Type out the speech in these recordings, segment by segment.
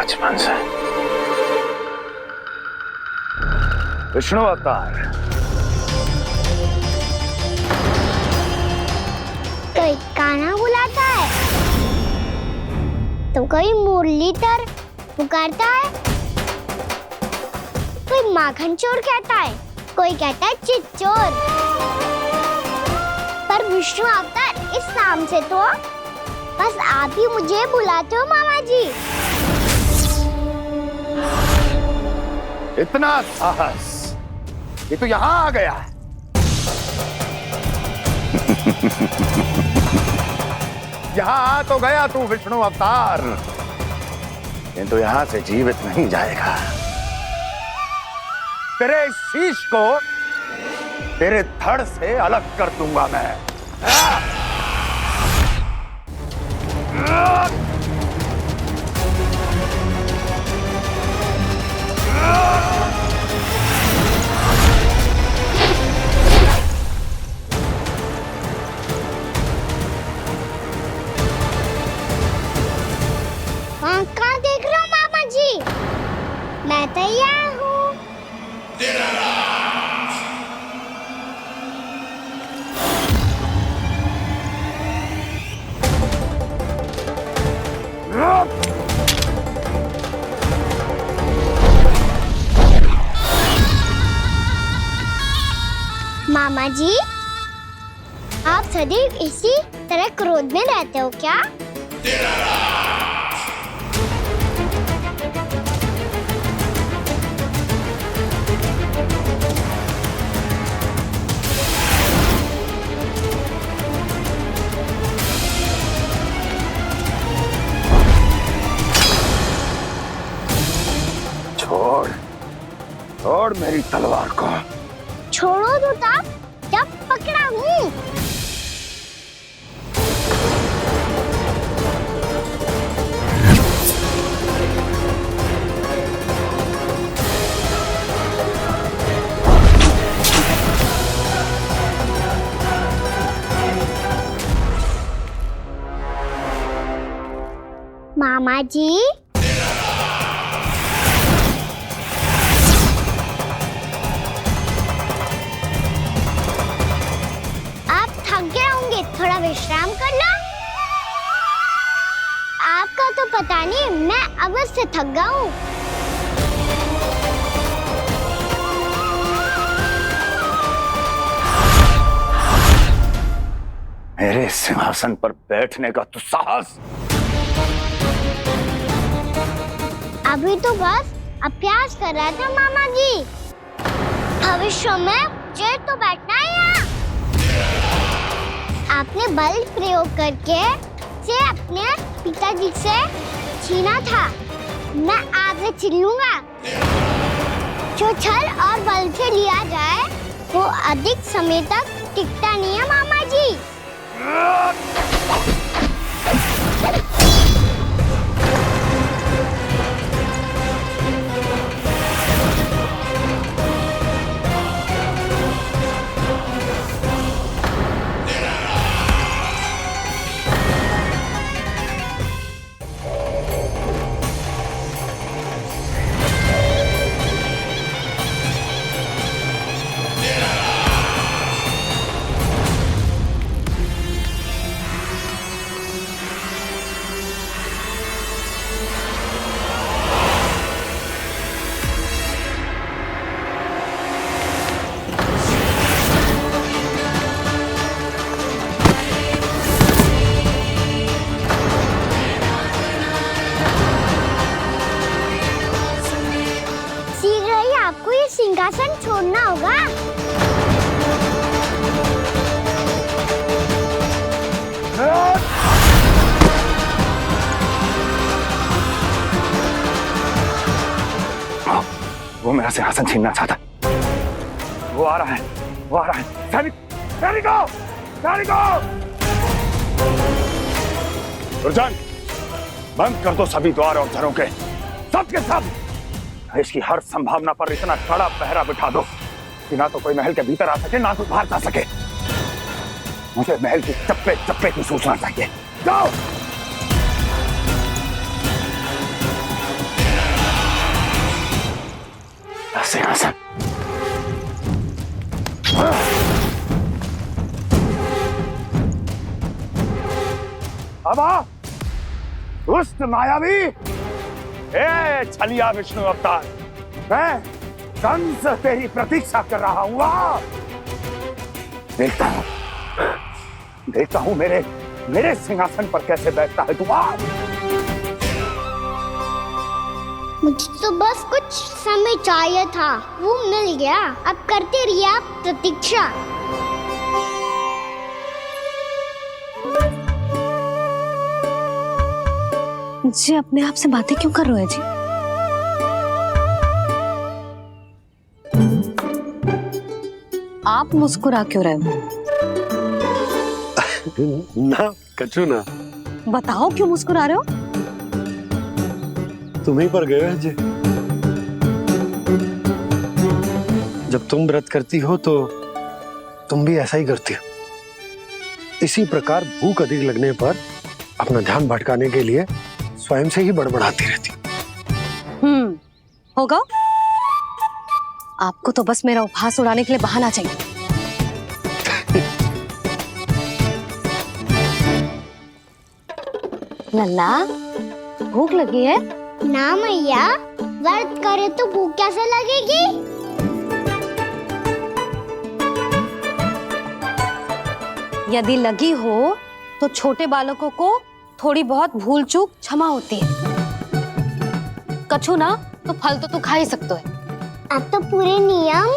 बचपन से। विष्णु अवतार। कोई कान्हा बुलाता है तो कोई मुरलीधर पुकारता है, कोई माखन चोर कहता है, कोई कहता है चिच्चोर। पर विष्णु अवतार इस नाम से तो बस आप ही मुझे बुलाते हो मामा जी। इतना साहस, ये तो यहां आ गया है। यहां आ तो गया तू विष्णु अवतार, किंतु यहां से जीवित नहीं जाएगा। तेरे इस शीश को तेरे धड़ से अलग कर दूंगा मैं। कहाँ देख रहे हो मामा जी? मैं तैयार हूँ। मामा जी, आप सदैव इसी तरह क्रोध में रहते हो क्या? छोड़, छोड़ मेरी तलवार को। छोड़ो तो तब जब पकड़ा हूँ। मामा जी, थोड़ा विश्राम कर लो। आपका तो पता नहीं, मैं अवश्य थक गया हूँ। मेरे सिंहासन पर बैठने का तो साहस। अभी तो बस अभ्यास कर रहा था मामा जी। भविष्य में मुझे तो बैठना है यहाँ। आपने बल प्रयोग करके से अपने पिताजी से छीना था, मैं आपसे छीन लूंगा। जो छल और बल से लिया जाए वो अधिक समय तक टिकता नहीं है मामा जी। सिंहासन छोड़ना होगा। वो मेरा सिंहासन छीनना चाहता। वो आ रहा है, वो आ रहा है। सैनिकों, सैनिकों! दुर्जन, बंद कर दो सभी द्वार और दरों के, सब के सब। इसकी हर संभावना पर इतना कड़ा पहरा बिठा दो कि ना तो कोई महल के भीतर आ सके, ना तो बाहर जा सके। मुझे महल की चप्पे चप्पे की सूचना चाहिए। जाओ। सिंहासन। अब आ दुष्ट मायावी, ए छलिया विष्णु अवतार, मैं कंस तेरी प्रतीक्षा कर रहा हूं। आ देखता हूं मेरे सिंहासन पर कैसे बैठता है तू। आ मुझे तो बस कुछ समय चाहिए था, वो मिल गया। अब करते रहिए आप प्रतीक्षा। जी अपने आप से बातें क्यों कर रहे हो जी? आप मुस्कुरा क्यों रहे हो? ना कछु ना। बताओ क्यों मुस्कुरा रहे हो? तुम ही पर गए जी। जब तुम व्रत करती हो तो तुम भी ऐसा ही करती हो। इसी प्रकार भूख अधिक लगने पर अपना ध्यान भटकाने के लिए स्वयं से ही बड़बड़ाती रहती। होगा। आपको तो बस मेरा उपहास उड़ाने के लिए बहाना चाहिए। लल्ला भूख लगी है? ना मैया, व्रत करे तो भूख कैसे लगेगी? यदि लगी हो तो छोटे बालकों को थोड़ी बहुत भूल चूक क्षमा होती है। कछु ना तो फल तो तू खा ही सकते है। अब तो पूरे नियम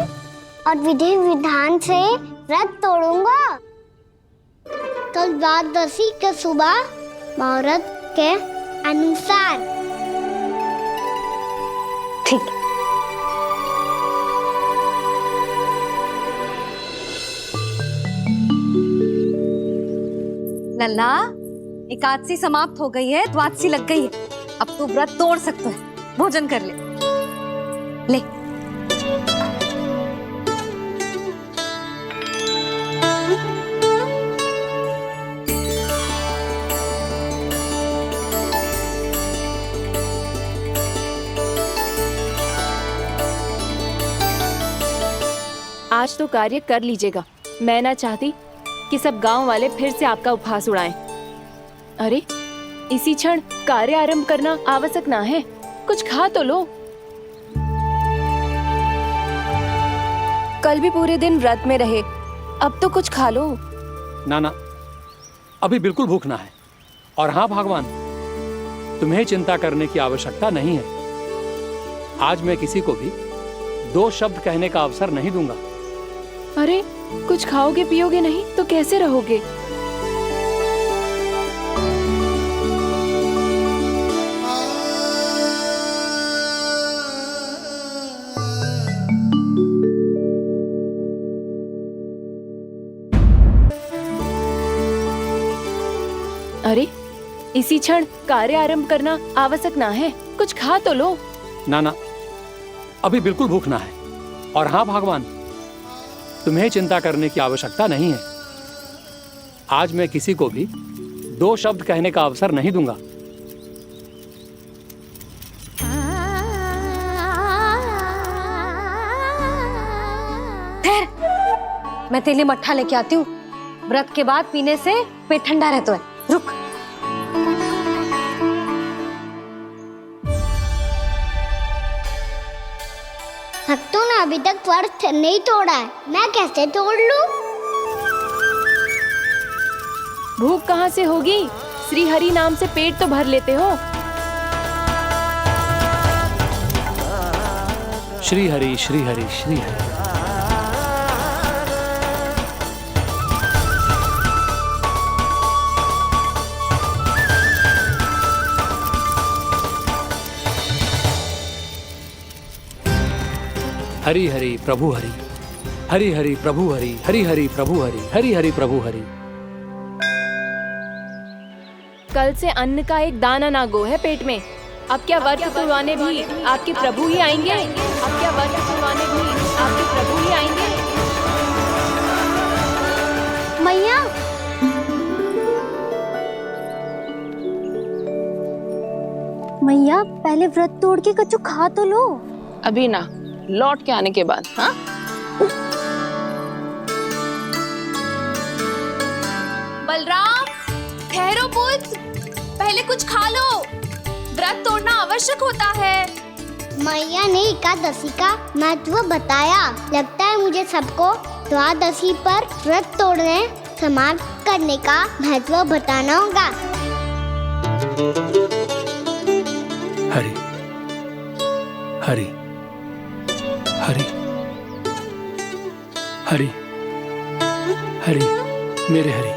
और विधि विधान से व्रत तोड़ूंगा। कल द्वादशी के सुबह मुहूर्त के अनुसार। ठीक। लल्ला एकादशी समाप्त हो गई है, द्वादशी लग गई है। अब तू व्रत तोड़ सकते है। भोजन कर ले। आज तो कार्य कर लीजिएगा। मैं ना चाहती कि सब गांव वाले फिर से आपका उपहास उड़ाएं। अरे इसी क्षण कार्य आरंभ करना आवश्यक ना है। कुछ खा तो लो। कल भी पूरे दिन व्रत में रहे, अब तो कुछ खा लो। ना ना, अभी बिल्कुल भूख ना है। और हाँ भगवान, तुम्हें चिंता करने की आवश्यकता नहीं है। आज मैं किसी को भी 2 शब्द कहने का अवसर नहीं दूंगा। अरे कुछ खाओगे पियोगे नहीं तो कैसे रहोगे? अरे इसी क्षण कार्य आरंभ करना आवश्यक ना है। कुछ खा तो लो। ना ना, अभी बिल्कुल भूख ना है। और हाँ भगवान, तुम्हें चिंता करने की आवश्यकता नहीं है। आज मैं किसी को भी 2 शब्द कहने का अवसर नहीं दूंगा। मैं तेरे लिए मट्ठा लेके आती हूँ। व्रत के बाद पीने से पेट ठंडा रहता है। रुक। भक्तों ने अभी तक व्रत नहीं तोड़ा है, मैं कैसे तोड़ लूं? भूख कहाँ से होगी? श्री हरि नाम से पेट तो भर लेते हो। श्री हरि श्री हरि श्री हरि। हरि हरि प्रभु हरि, हरि हरि प्रभु हरि, हरि हरि प्रभु हरि, हरि हरि प्रभु हरि। कल से अन्न का एक दाना ना गो है पेट में। अब क्या व्रत तुड़वाने भी आपके प्रभु ही आएंगे? अब क्या व्रत तुड़वाने भी आपके प्रभु ही आएंगे? मैया, मैया पहले व्रत तोड़ के कछु खा तो लो। अभी ना, लौट के आने के बाद। हाँ, बलराम, ठहरो पुत्र, पहले कुछ खा लो, व्रत तोड़ना आवश्यक होता है। मैया ने एकादशी का महत्व बताया। लगता है मुझे सबको द्वादशी पर व्रत तोड़ने समाप्त करने का महत्व बताना होगा। हरि हरि हरि हरि हरि मेरे हरि।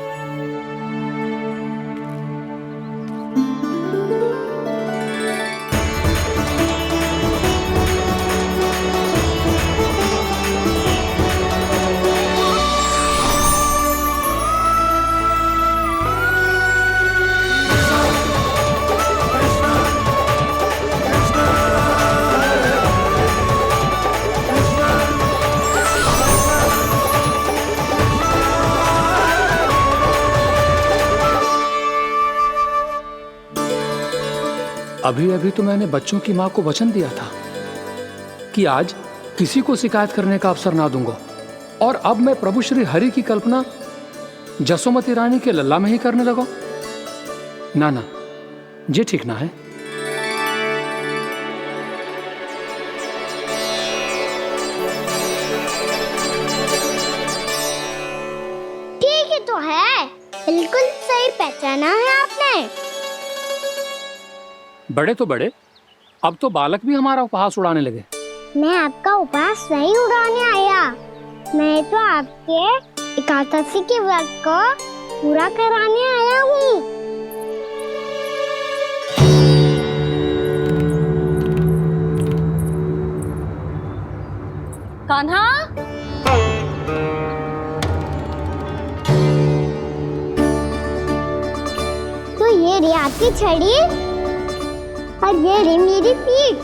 अभी अभी तो मैंने बच्चों की मां को वचन दिया था कि आज किसी को शिकायत करने का अवसर ना दूंगा, और अब मैं प्रभु श्री हरि की कल्पना जसोमती रानी के लल्ला में ही करने लगा। ना ना, ये ठीक ना है। ठीक है तो है, बिल्कुल सही पहचाना है आपने। बड़े तो बड़े, अब तो बालक भी हमारा उपहास उड़ाने लगे। मैं आपका उपहास नहीं उड़ाने आया, मैं तो आपके एकादशी के व्रत को पूरा कराने आया हूँ। कान्हा, तो ये रे आपकी छड़ी और ये रे मेरी पीठ।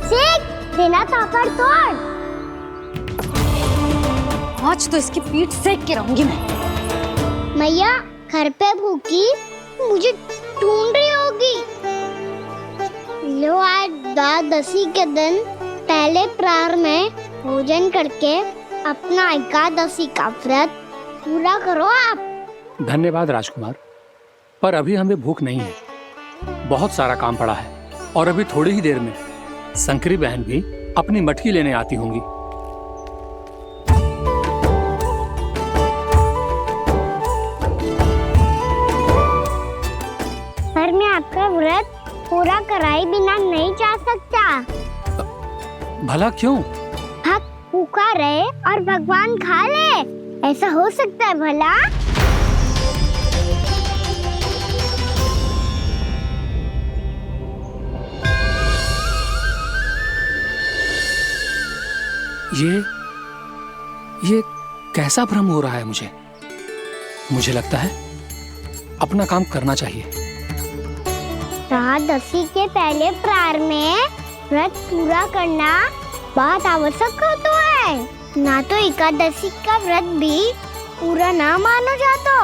सेक बिना तापर तोड़। आज तो इसकी पीठ सेक के रहूंगी मैं। मैया घर पे भूखी मुझे ढूंढ रही होगी। लो आज द्वादशी के दिन पहले प्रहर में भोजन करके अपना एकादशी का व्रत पूरा करो आप। धन्यवाद राजकुमार, पर अभी हमें भूख नहीं है, बहुत सारा काम पड़ा है, और अभी थोड़ी ही देर में शंकरी बहन भी अपनी मटकी लेने आती होंगी। पर मैं आपका व्रत पूरा कराए बिना नहीं जा सकता। भला क्यों? भक्त भूखा रहे और भगवान खा ले, ऐसा हो सकता है भला? ये कैसा भ्रम हो रहा है मुझे लगता है अपना काम करना चाहिए। द्वादशी के पहले प्रहर में व्रत पूरा करना बहुत आवश्यक होता है, ना तो एकादशी का व्रत भी पूरा ना मानो जातो।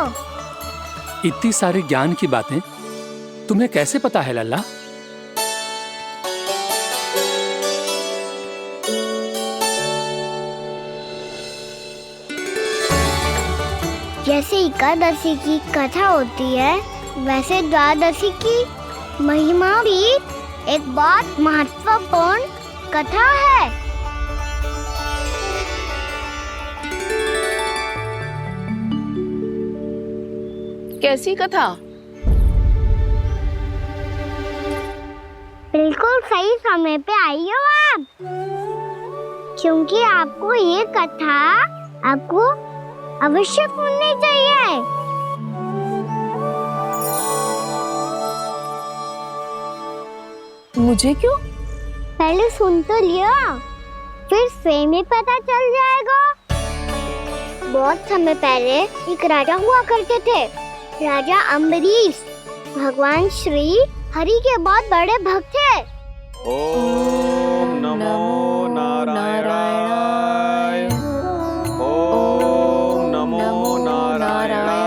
इतनी सारी ज्ञान की बातें तुम्हें कैसे पता है लल्ला? जैसे एकादशी की कथा होती है, वैसे द्वादशी की महिमा भी एक बहुत महत्वपूर्ण कथा है। कैसी कथा? बिल्कुल सही समय पे आई हो आप, क्योंकि आपको ये कथा आपको अवश्य सुननी चाहिए। मुझे क्यों? पहले सुन तो लियो, फिर स्वयं ही पता चल जाएगा। बहुत समय पहले एक राजा हुआ करते थे, राजा अम्बरीश। भगवान श्री हरि के बहुत बड़े भक्त थे। ओम नमो नारायणाय। ओम नमो नारायणाय।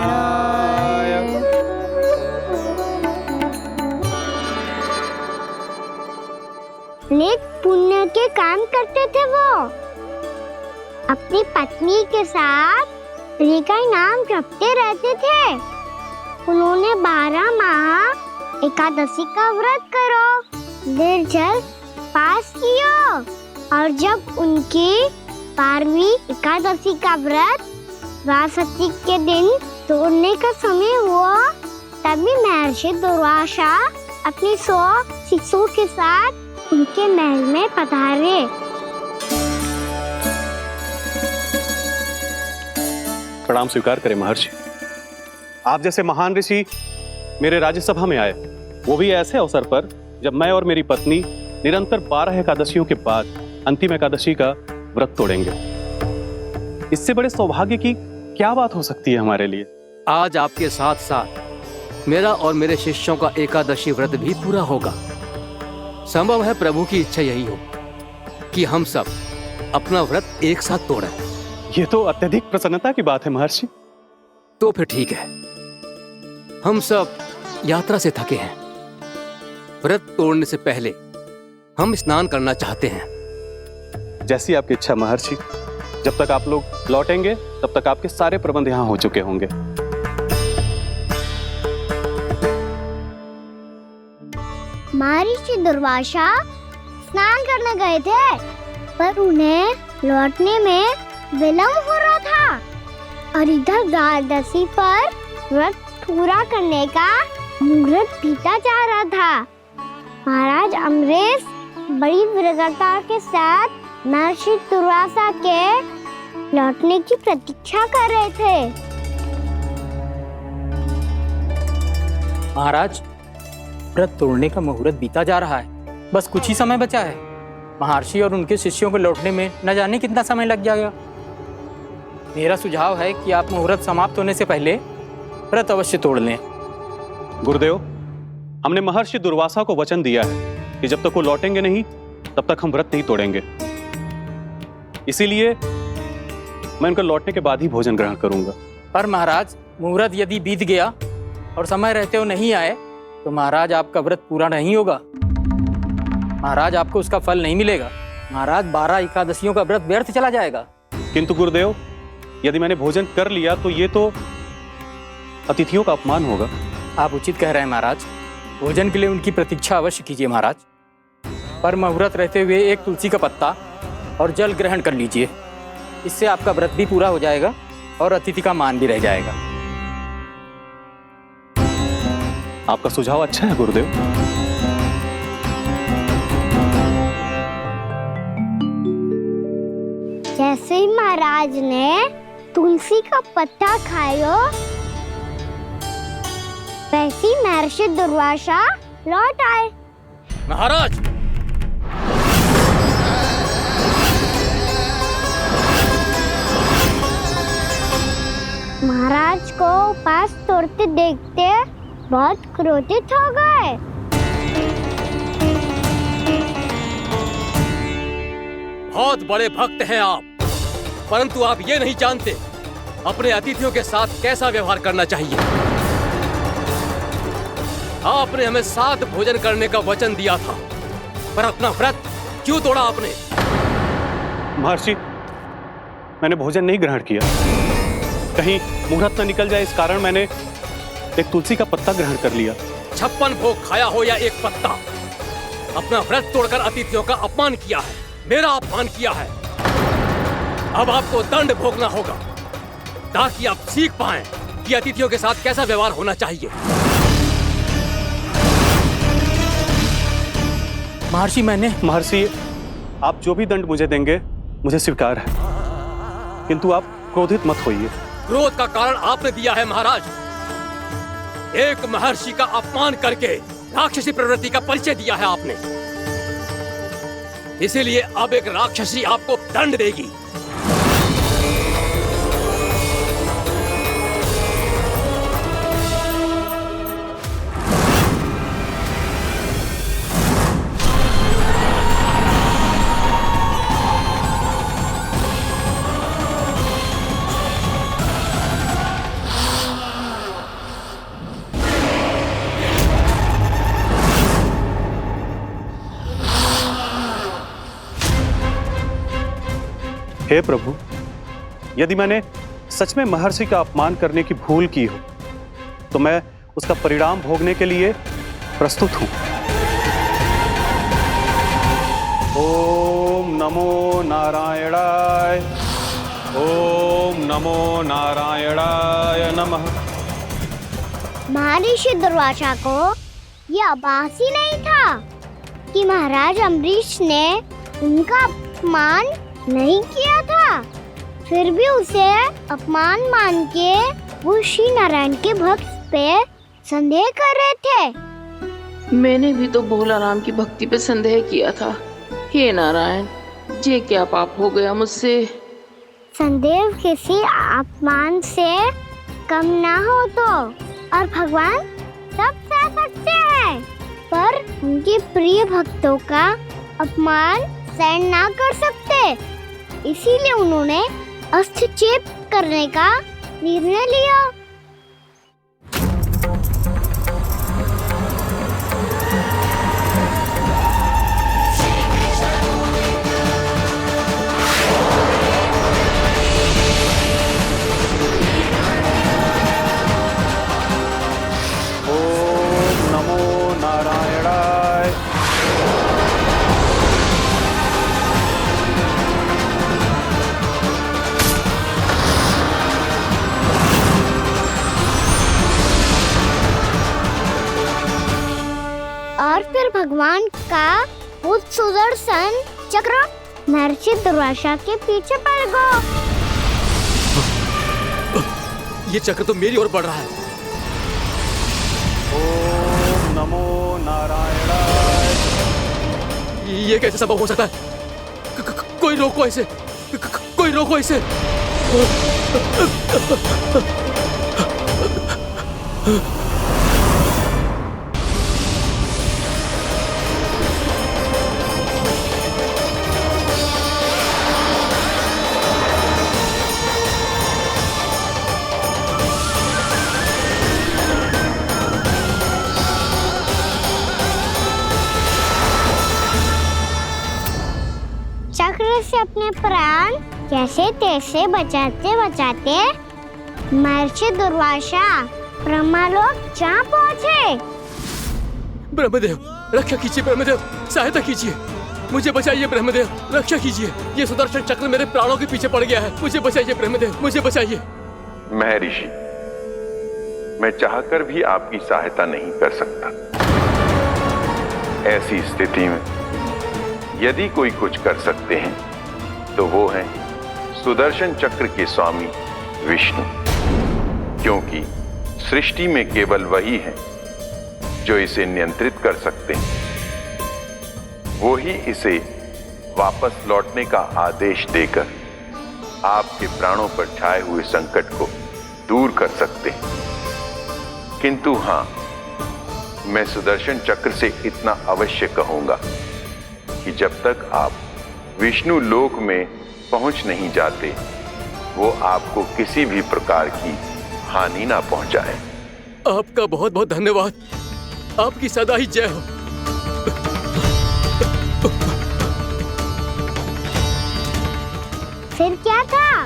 नेक पुण्य के काम करते थे वो। अपनी पत्नी के साथ हरि का नाम जपते रहते थे। उन्होंने 12 माह एकादशी का व्रत करो, निर्जल पास किया, और जब उनकी 12वीं एकादशी का व्रत द्वादशी के दिन तोड़ने का समय हुआ, तभी महर्षि दुर्वासा अपनी 100 शिष्यों के साथ उनके महल में पधारे। प्रणाम स्वीकार करें महर्षि। आप जैसे महान ऋषि मेरे राज्यसभा में आए, वो भी ऐसे अवसर पर जब मैं और मेरी पत्नी निरंतर 12 एकादशियों के बाद अंतिम एकादशी का व्रत तोड़ेंगे। इससे बड़े सौभाग्य की क्या बात हो सकती है हमारे लिए। आज आपके साथ साथ मेरा और मेरे शिष्यों का एकादशी व्रत भी पूरा होगा। संभव है प्रभु की इच्छा यही हो कि हम सब अपना व्रत एक साथ तोड़ें। ये तो अत्यधिक प्रसन्नता की बात है महर्षि। तो फिर ठीक है, हम सब यात्रा से थके हैं। व्रत तोड़ने से पहले हम स्नान करना चाहते हैं। जैसी आपकी इच्छा महर्षि। जब तक आप लोग लौटेंगे तब तक आपके सारे प्रबंध यहाँ हो चुके होंगे। महर्षि दुर्वासा स्नान करने गए थे, पर उन्हें लौटने में विलंब हो रहा था और इधर द्वादशी पर व्रत पूरा करने का मुहूर्त बीता जा रहा था। महाराज अमरीश बड़ी विरगता के साथ महर्षि दुर्वासा के लौटने की प्रतीक्षा कर रहे थे। महाराज, व्रत तोड़ने का मुहूर्त बीता जा रहा है। बस कुछ ही समय बचा है। महर्षि और उनके शिष्यों को लौटने में न जाने कितना समय लग जाएगा। मेरा सुझाव है कि आप मुहूर्त समाप्त होने से पहले व्रत अवश्य तोड़ लें। गुरुदेव, हमने महर्षि दुर्वासा को वचन दिया है कि जब तक वो लौटेंगे नहीं तब तक हम व्रत नहीं तोड़ेंगे। इसीलिए मैं उनके लौटने के बाद ही भोजन ग्रहण करूंगा। पर महाराज, मुहूर्त यदि बीत गया और समय रहते हो नहीं आए तो महाराज आपका व्रत पूरा नहीं होगा। महाराज, आपको उसका फल नहीं मिलेगा। महाराज, 12 एकादशियों का व्रत व्यर्थ चला जाएगा। किंतु गुरुदेव, यदि मैंने भोजन कर लिया तो ये तो अतिथियों का अपमान होगा। आप उचित कह रहे हैं महाराज। भोजन के लिए उनकी प्रतीक्षा अवश्य कीजिए महाराज। पर मुहूर्त रहते हुए एक तुलसी का पत्ता और जल ग्रहण कर लीजिए। इससे आपका व्रत भी पूरा हो जाएगा और अतिथि का मान भी रह जाएगा। आपका सुझाव अच्छा है गुरुदेव। जैसे ही महाराज ने तुलसी का पत्ता खाया, वैसे ही महर्षि दुर्वासा लौट आए। महाराज, महाराज को उपास तोड़ते देखते बहुत क्रोधित हो गए। बहुत बड़े भक्त हैं आप, परंतु आप ये नहीं जानते अपने अतिथियों के साथ कैसा व्यवहार करना चाहिए। आपने हमें साथ भोजन करने का वचन दिया था, पर अपना व्रत क्यों तोड़ा आपने? महर्षि, मैंने भोजन नहीं ग्रहण किया। कहीं मुहूर्त न निकल जाए, इस कारण मैंने एक तुलसी का पत्ता ग्रहण कर लिया। 56 भोग खाया हो या एक पत्ता, अपना व्रत तोड़कर अतिथियों का अपमान किया है, मेरा अपमान किया है। अब आपको दंड भोगना होगा ताकि आप सीख पाएं कि अतिथियों के साथ कैसा व्यवहार होना चाहिए। महर्षि, आप जो भी दंड मुझे देंगे मुझे स्वीकार है, किंतु आप क्रोधित मत होइए। क्रोध का कारण आपने दिया है महाराज। एक महर्षि का अपमान करके राक्षसी प्रवृत्ति का परिचय दिया है आपने। इसीलिए अब एक राक्षसी आपको दंड देगी। हे प्रभु, यदि मैंने सच में महर्षि का अपमान करने की भूल की हो तो मैं उसका परिणाम भोगने के लिए प्रस्तुत हूं। ओम नमो नारायणाय, ओम नमो नारायणाय नमः। महर्षि दुर्वासा को यह आभास ही नहीं था कि महाराज अम्बरीश ने उनका अपमान नहीं किया था। फिर भी उसे अपमान मान के वो श्री नारायण के भक्त पे संदेह कर रहे थे। मैंने भी तो भोला राम की भक्ति पे संदेह किया था। हे नारायण, ये क्या पाप हो गया मुझसे? संदेह किसी अपमान से कम ना हो तो, और भगवान सब सह सकते हैं, पर उनके प्रिय भक्तों का अपमान सहन ना कर सकते। इसीलिए उन्होंने हस्तक्षेप करने का निर्णय लिया। ओम नमो नारायणाय। और फिर भगवान का वो सुदर्शन चक्र महर्षि दुर्वासा के पीछे पड़ गया। ये चक्र तो मेरी ओर बढ़ रहा है। ओम नमो नारायणाय। ये कैसे संभव हो सकता है? कोई रोको इसे, कोई रोको इसे। चक्र से अपने प्राण जैसे तैसे बचाते बचाते महर्षि दुर्वासा ब्रह्मलोक जा पहुंचे। ब्रह्मदेव, रक्षा कीजिए ब्रह्मदेव, सहायता कीजिए, मुझे बचाइए ब्रह्मदेव, रक्षा कीजिए। ये सुदर्शन चक्र मेरे प्राणों के पीछे पड़ गया है, मुझे बचाइए ब्रह्मदेव, मुझे बचाइए। महर्षि, मैं चाहकर भी आपकी सहायता नहीं कर सकता। ऐसी स्थिति में यदि कोई कुछ कर सकते हैं तो वो है सुदर्शन चक्र के स्वामी विष्णु, क्योंकि सृष्टि में केवल वही है जो इसे नियंत्रित कर सकते हैं। वो ही इसे वापस लौटने का आदेश देकर आपके प्राणों पर छाए हुए संकट को दूर कर सकते हैं। किंतु हां, मैं सुदर्शन चक्र से इतना अवश्य कहूंगा कि जब तक आप विष्णु लोक में पहुंच नहीं जाते, वो आपको किसी भी प्रकार की हानि ना पहुंचाए। आपका बहुत बहुत धन्यवाद, आपकी सदा ही जय हो। फिर क्या था?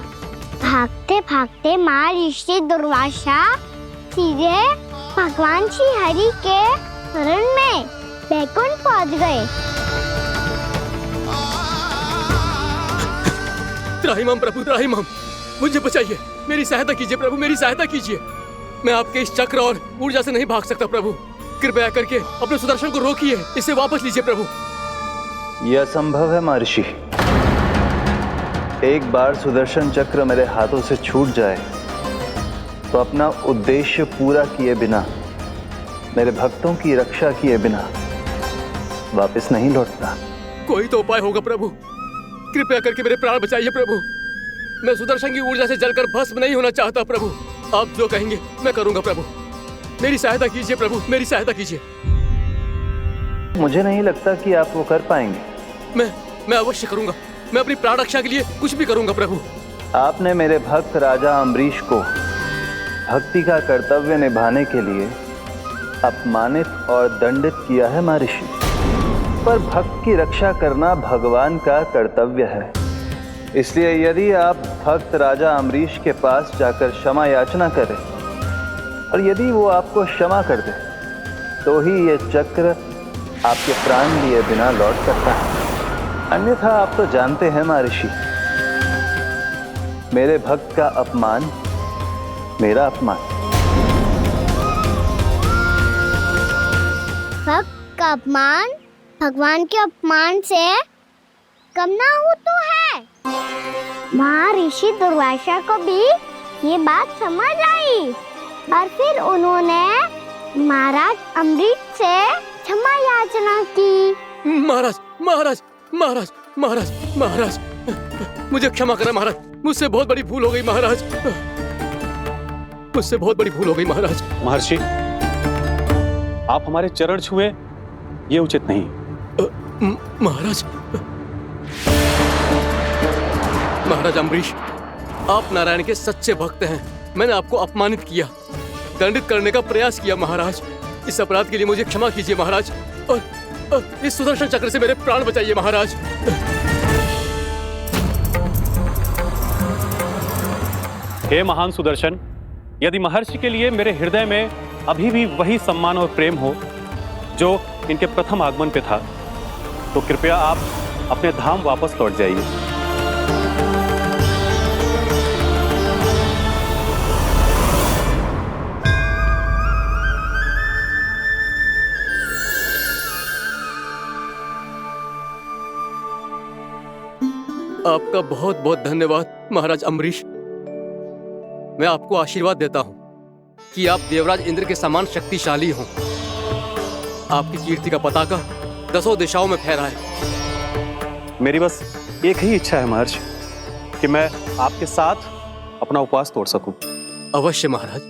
भागते भागते महर्षि दुर्वासा सीधे भगवान श्री हरि के शरण में बैकुंठ पहुंच गए। त्राहिमाम प्रभु, त्राहिमाम, मुझे बचाइए, मेरी सहायता कीजिए प्रभु, मेरी सहायता कीजिए। मैं आपके इस चक्र और ऊर्जा से नहीं भाग सकता प्रभु, कृपया करके अपने सुदर्शन को रोकिए, इसे वापस लीजिए प्रभु। यह असंभव है महर्षि। एक बार सुदर्शन चक्र मेरे हाथों से छूट जाए तो अपना उद्देश्य पूरा किए बिना, मेरे भक्तों की रक्षा किए बिना वापस नहीं लौटता। कोई तो उपाय होगा प्रभु, कृपया करके मेरे प्राण बचाइए प्रभु। मैं सुदर्शन की ऊर्जा से जलकर भस्म नहीं होना चाहता प्रभु। आप जो कहेंगे मैं करूंगा प्रभु, मेरी सहायता कीजिए प्रभु, मेरी सहायता कीजिए। मुझे नहीं लगता कि आप वो कर पाएंगे। मैं अवश्य करूंगा, मैं अपनी प्राण रक्षा के लिए कुछ भी करूंगा प्रभु। आपने मेरे भक्त राजा अम्बरीश को भक्ति का कर्तव्य निभाने के लिए अपमानित और दंडित किया है महर्षि, पर भक्त की रक्षा करना भगवान का कर्तव्य है। इसलिए यदि आप भक्त राजा अम्बरीश के पास जाकर क्षमा याचना करें और यदि वो आपको क्षमा कर दे तो ही ये चक्र आपके प्राण लिए बिना लौट सकता है। अन्यथा आप तो जानते हैं महर्षि, मेरे भक्त का अपमान मेरा अपमान। भक्त का अपमान भगवान के अपमान से कम ना हो तो है। महर्षि दुर्वासा को भी ये बात समझ आई और फिर उन्होंने महाराज अम्बरीश से क्षमा याचना की। महाराज महाराज महाराज महाराज महाराज, मुझे क्षमा करें महाराज, मुझसे बहुत बड़ी भूल हो गई महाराज, मुझसे बहुत बड़ी भूल हो गई महाराज। महर्षि, आप हमारे चरण छुए ये उचित नहीं। महाराज महाराज अम्बरीश, आप नारायण के सच्चे भक्त हैं। मैंने आपको अपमानित किया, दंडित करने का प्रयास किया महाराज। इस अपराध के लिए मुझे क्षमा कीजिए महाराज, और इस सुदर्शन चक्र से मेरे प्राण बचाइए महाराज। हे महान सुदर्शन, यदि महर्षि के लिए मेरे हृदय में अभी भी वही सम्मान और प्रेम हो जो इनके प्रथम आगमन पे था, तो कृपया आप अपने धाम वापस लौट जाइए। आपका बहुत बहुत धन्यवाद महाराज अम्बरीश। मैं आपको आशीर्वाद देता हूं कि आप देवराज इंद्र के समान शक्तिशाली हों। आपकी कीर्ति का पताका 10 दिशाओं में फहराए। मेरी बस एक ही इच्छा है महर्षि, कि मैं आपके साथ अपना उपवास तोड़ सकूं। अवश्य महाराज,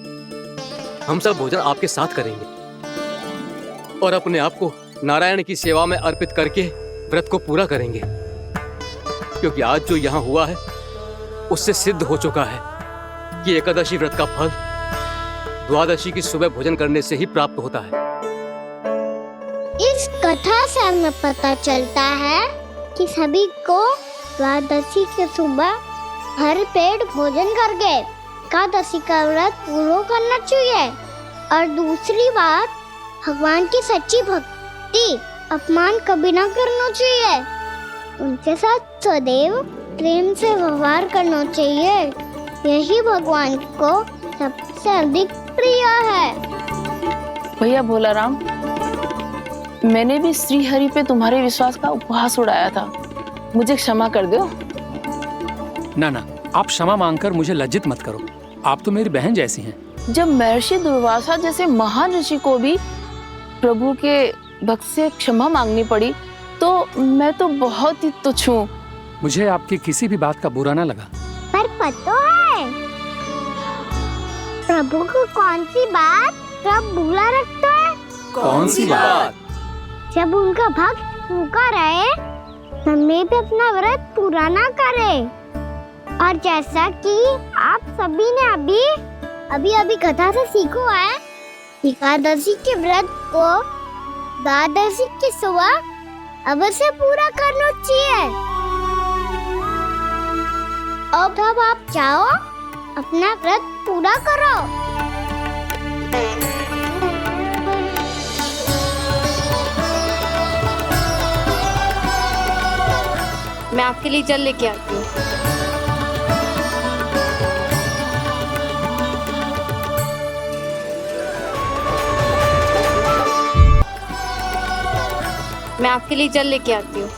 हम सब भोजन आपके साथ करेंगे और अपने आप को नारायण की सेवा में अर्पित करके व्रत को पूरा करेंगे, क्योंकि आज जो यहाँ हुआ है उससे सिद्ध हो चुका है कि एकादशी व्रत का फल द्वादशी की सुबह भोजन करने से ही प्राप्त होता है। इस कथा से हमें पता चलता है कि सभी को द्वादशी के सुबह भर पेट भोजन करके एकादशी का व्रत पूरा करना चाहिए। और दूसरी बात, भगवान की सच्ची भक्ति अपमान कभी ना करना चाहिए। उनके साथ सदैव प्रेम से व्यवहार करना चाहिए। यही भगवान को सबसे अधिक प्रिय है। भैया भोलाराम, मैंने भी श्री हरि पे तुम्हारे विश्वास का उपहास उड़ाया था, मुझे क्षमा कर दो। ना ना, आप क्षमा मांगकर मुझे लज्जित मत करो, आप तो मेरी बहन जैसी हैं। जब महर्षि दुर्वासा जैसे महान ऋषि को भी प्रभु के भक्त से क्षमा मांगनी पड़ी, तो मैं तो बहुत ही तुच्छ हूँ। मुझे आपकी किसी भी बात का बुरा ना लगा। पर पता है प्रभु को कौन सी बात कब बुरा रखता है? कौन सी बात? जब उनका भक्त भूखा रहे, समय पे अपना व्रत पूरा ना करे। और जैसा कि आप सभी ने अभी कथा से सीखो है, एकादशी के व्रत को द्वादशी की सुबह अवश्य पूरा करना चाहिए। अब आप जाओ, अपना व्रत पूरा करो। मैं आपके लिए जल लेके आती हूँ। मैं आपके लिए जल लेके आती हूँ।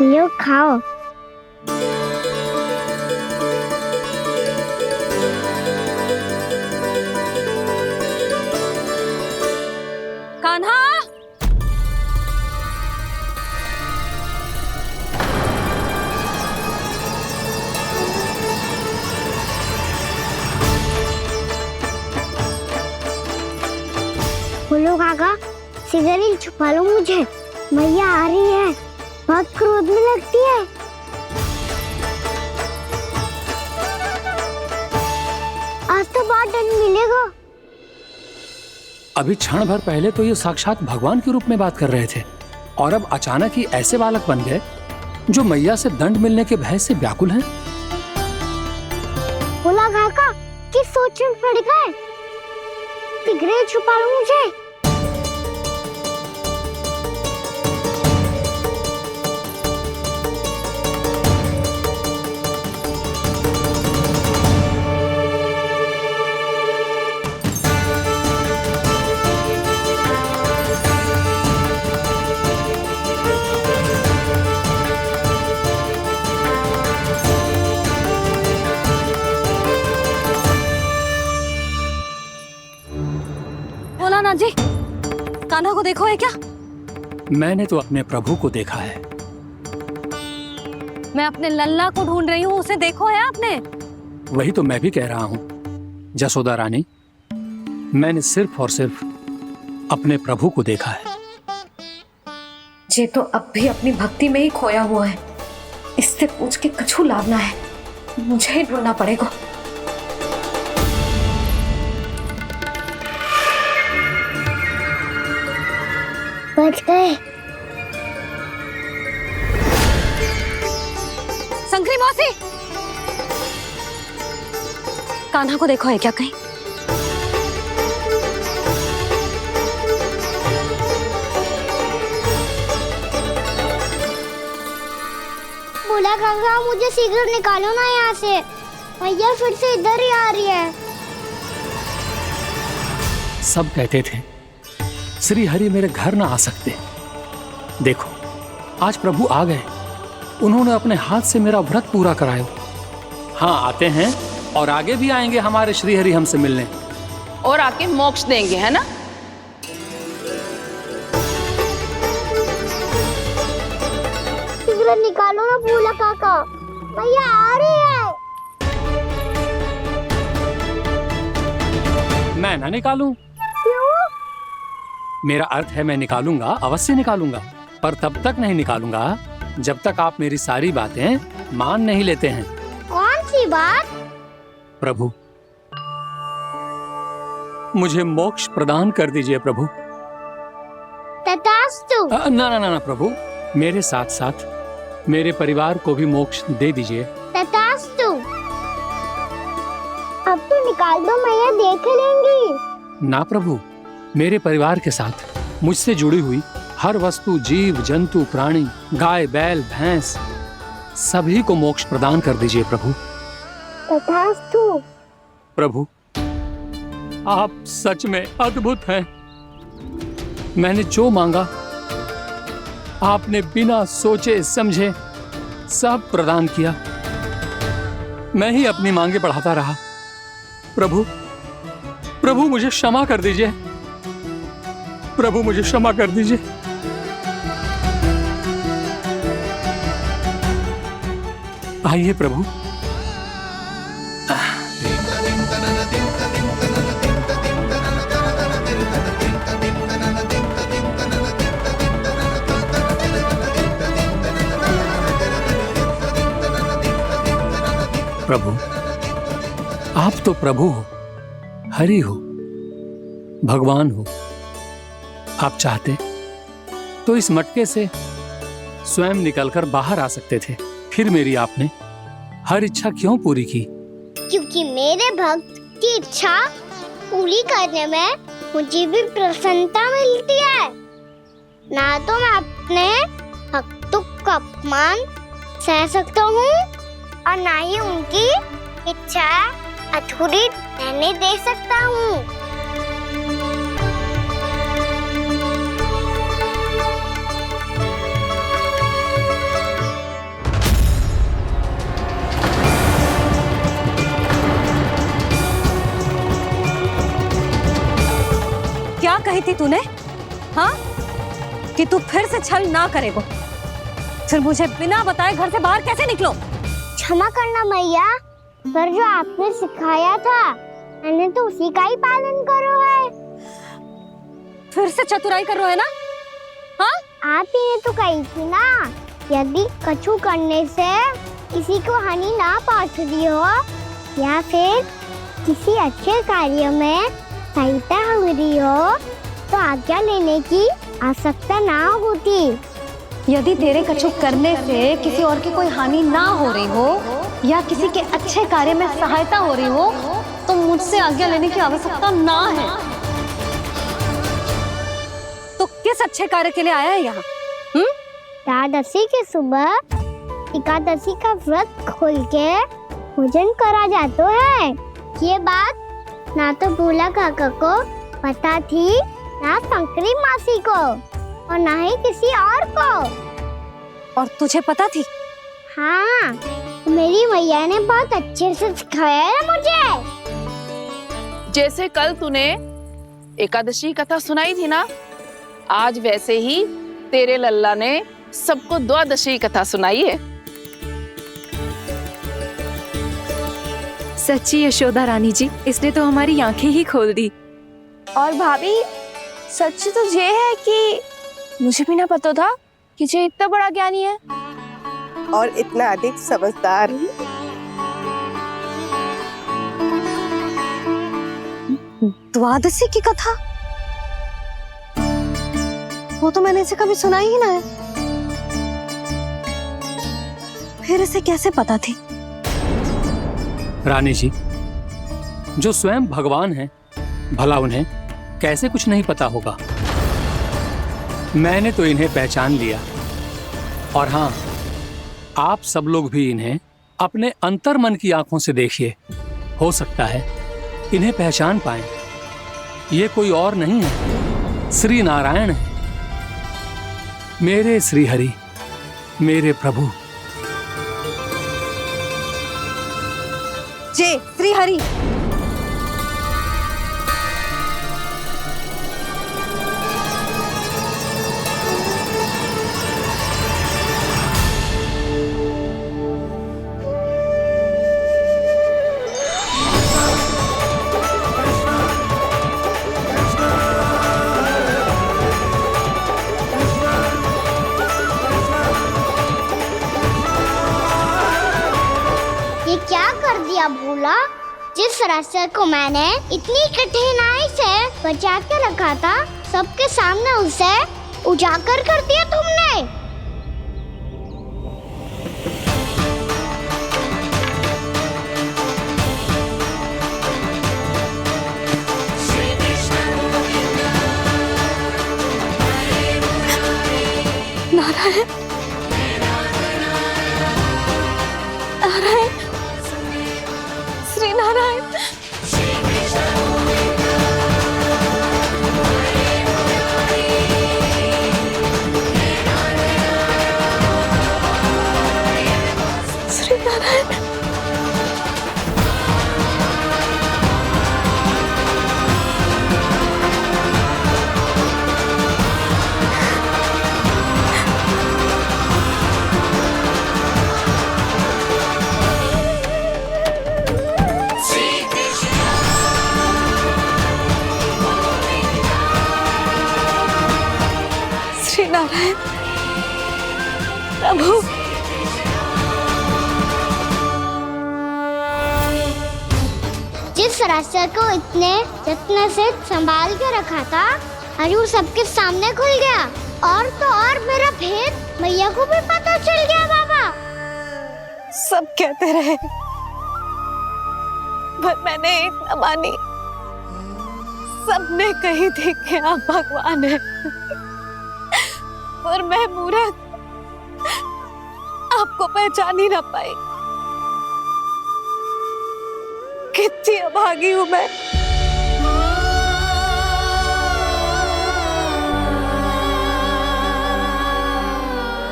लो खाओ। कान्हा, बोलो काका, सिगरेट छुपा लो मुझे, मैया आ रही है, बहुत क्रोध में लगती है। आज तो बहुत दंड मिलेगा। अभी क्षण भर पहले तो ये साक्षात भगवान के रूप में बात कर रहे थे और अब अचानक ही ऐसे बालक बन गए जो मैया से दंड मिलने के भय से व्याकुल हैं। बोला काका किस सोच में पड़ गए? सिगरेट छुपा लो मुझे। भोलानाथ जी, कान्हा को देखो है क्या? मैंने तो अपने प्रभु को देखा है। मैं अपने लल्ला को ढूंढ रही हूँ, उसे देखो है आपने? वही तो मैं भी कह रहा हूँ जसोदा रानी, मैंने सिर्फ और सिर्फ अपने प्रभु को देखा है। ये तो अब भी अपनी भक्ति में ही खोया हुआ है, इससे पूछ के कछु लाना है, मुझे ही ढूंढना पड़ेगा। बच गए। संकरी मौसी, कान्हा को देखो है क्या कहीं? बोला काका मुझे सिगरेट निकालो ना यहाँ से, मैया फिर से इधर ही आ रही है। सब कहते थे श्री हरि मेरे घर ना आ सकते। देखो आज प्रभु आ गए, उन्होंने अपने हाथ से मेरा व्रत पूरा कराया। हाँ आते हैं और आगे भी आएंगे हमारे श्री हरि हमसे मिलने और आके मोक्ष देंगे, है ना? सिगरेट निकालो ना बोला काका, मैया आ रही है। मैं ना निकालूं? क्यों? मेरा अर्थ है मैं निकालूंगा, अवश्य निकालूंगा, पर तब तक नहीं निकालूंगा जब तक आप मेरी सारी बातें मान नहीं लेते हैं। कौन सी बात? प्रभु मुझे मोक्ष प्रदान कर दीजिए प्रभु। तथास्तु। ना ना ना ना प्रभु, मेरे साथ साथ मेरे परिवार को भी मोक्ष दे दीजिए। तथास्तु। अब तो निकाल दो, मैया देख लेंगी। ना प्रभु, मेरे परिवार के साथ मुझसे जुड़ी हुई हर वस्तु, जीव जंतु, प्राणी, गाय बैल भैंस, सभी को मोक्ष प्रदान कर दीजिए प्रभु। तथास्तु। प्रभु आप सच में अद्भुत हैं। मैंने जो मांगा आपने बिना सोचे समझे सब प्रदान किया। मैं ही अपनी मांगे बढ़ाता रहा। प्रभु प्रभु मुझे क्षमा कर दीजिए, प्रभु मुझे क्षमा कर दीजिए। आइए प्रभु। प्रभु आप तो प्रभु हो, हरि हो, भगवान हो। आप चाहते तो इस मटके से स्वयं निकलकर बाहर आ सकते थे, फिर मेरी आपने हर इच्छा क्यों पूरी की? क्योंकि मेरे भक्त की इच्छा पूरी करने में मुझे भी प्रसन्नता मिलती है। ना तो मैं अपने भक्तों का अपमान सह सकता हूँ और ना ही उनकी इच्छा अधूरी रहने दे सकता हूँ। क्या कही थी तूने? हाँ, कि तू फिर से छल ना करेगा। फिर मुझे बिना बताए घर से बाहर कैसे निकलो? क्षमा करना मैया, पर जो आपने सिखाया था मैंने तो उसी का ही पालन करो है। फिर से चतुराई कर रहे हो है ना? हाँ? आप ही ने तो कही थी ना, यदि कछु करने से किसी को हानि ना पहुंच रही हो या फिर किसी अच्छे कार्य में सहायता हो रही हो तो आज्ञा लेने की आवश्यकता ना होती। यदि तेरे कछु करने से किसी और की कोई हानि ना हो रही हो या किसी के अच्छे कार्य में सहायता हो रही हो तो मुझसे आज्ञा लेने की आवश्यकता ना है। तो किस अच्छे कार्य के लिए आया है यहाँ? द्वादशी के सुबह एकादशी का व्रत खोल के भोजन करा जाता है। ये बात ना तो भोला काका को पता थी, ना शंकरी मासी को और ना ही किसी और को। और तुझे पता थी? हाँ, मेरी मैया ने बहुत अच्छे से सिखाया है मुझे। जैसे कल तूने एकादशी कथा सुनाई थी ना, आज वैसे ही तेरे लल्ला ने सबको द्वादशी कथा सुनाई है। सच्ची यशोदा रानी जी, इसने तो हमारी आंखें ही खोल दी। और भाभी, सच तो ये है कि मुझे भी ना पता था कि ये इतना बड़ा ज्ञानी है और इतना अधिक समझदार। द्वादशी की कथा? वो तो मैंने इसे कभी सुना ही ना है। फिर इसे कैसे पता थी? रानी जी, जो स्वयं भगवान हैं, भला उन्हें कैसे कुछ नहीं पता होगा। मैंने तो इन्हें पहचान लिया। और हाँ, आप सब लोग भी इन्हें अपने अंतर्मन की आंखों से देखिए, हो सकता है इन्हें पहचान पाएं। ये कोई और नहीं है, श्री नारायण है, मेरे श्री हरि, मेरे प्रभु। जय श्री हरि। ये क्या कर दिया भोला? जिस रास्ते को मैंने इतनी कठिनाई से बचा के रखा था, सबके सामने उसे उजागर कर दिया तुमने। नारायण, नारायण, श्री नारायण। श्री नारायण। श्री नारायण प्रभु। जिस रास्ते को इतने जत्न से संभाल के रखा था, आज वो सबके सामने खुल गया। और तो और मेरा भेद मैया को भी पता चल गया। बाबा सब कहते रहे पर मैंने एक न मानी। सबने कही थी कि आप भगवान हैं, पर मैं मूर्ख आपको पहचान ही ना पाई। कितनी अभागी हूं मैं।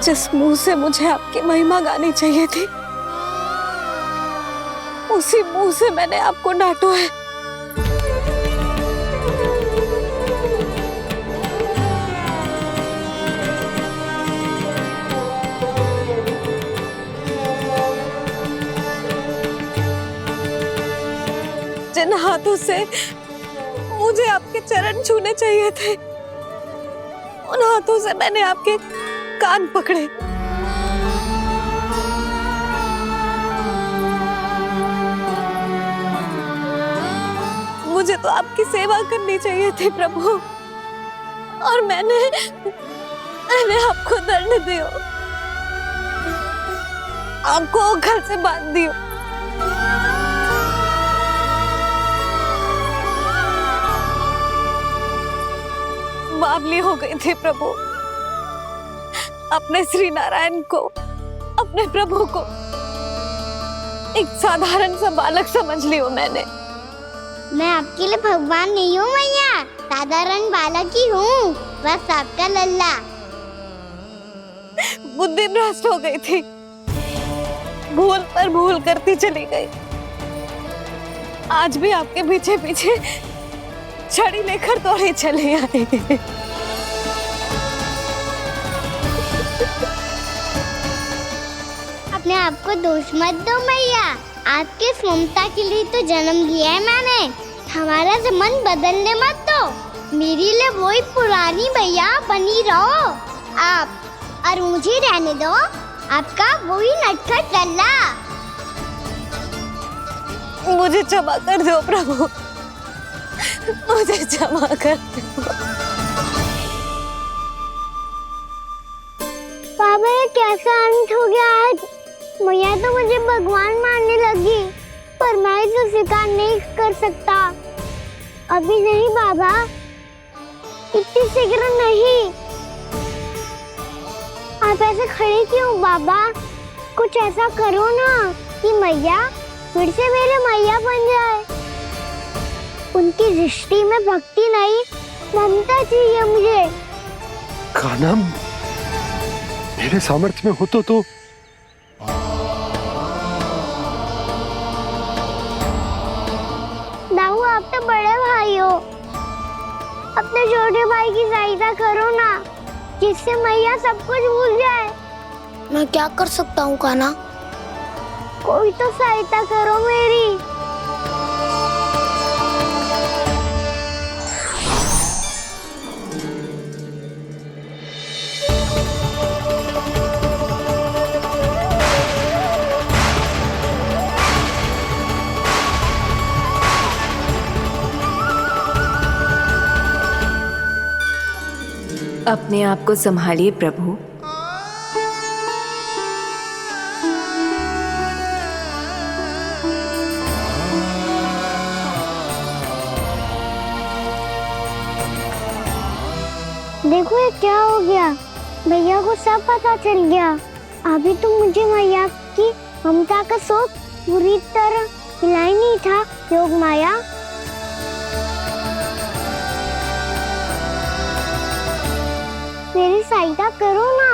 जिस मुंह से मुझे आपकी महिमा गानी चाहिए थी, उसी मुंह से मैंने आपको डांटा है। जिन हाथों से मुझे आपके चरण छूने चाहिए थे, उन हाथों से मैंने आपके कान पकड़े। मुझे तो आपकी सेवा करनी चाहिए थी प्रभु, और मैंने आपको दंड दियो, आपको घर से बांध दियो। बावली हो गई थी प्रभु, अपने श्री नारायण को, अपने प्रभु को एक साधारण सा बालक समझ लियो मैंने। मैं आपके लिए भगवान नहीं हूँ मैया, साधारण बालक ही हूँ, बस आपका लल्ला। बुद्धि भ्रष्ट हो गई थी, भूल पर भूल करती चली गई। आज भी आपके पीछे पीछे छड़ी लेकर दौड़े चले आए। अपने आप को दोष मत दो मैया, आपके ममता के लिए तो जन्म लिया है मैंने, हमारा मन बदलने मत दो। मेरे लिए वही पुरानी भैया बनी रहो आप, और मुझे रहने दो आपका वही नटखट लल्ला। मुझे क्षमा कर दो प्रभु, मुझे क्षमा कर दो। बाबा ये कैसा अंत हो गया आज? मैया तो मुझे भगवान मानने लगी, पर मैं इसे स्वीकार नहीं कर सकता। अभी नहीं बाबा, इतनी शीघ्र नहीं। आप ऐसे खड़े क्यों बाबा? कुछ ऐसा करो ना कि मैया फिर से मेरे मैया बन जाए। उनकी दृष्टि में भक्ति नहीं, ममता चाहिए मुझे। कान्हा, मेरे सामर्थ्य में हो तो दाऊ, आप तो बड़े भाई हो, अपने छोटे भाई की सहायता करो ना, जिससे मैया सब कुछ भूल जाए। मैं क्या कर सकता हूँ कान्हा? कोई तो सहायता करो मेरी। अपने आप को संभालिए प्रभु। देखो ये क्या हो गया, भैया को सब पता चल गया। अभी तो मुझे मैया की ममता का शौक पूरी तरह हिला ही नहीं था। योग माया, मेरी सहायता करो ना।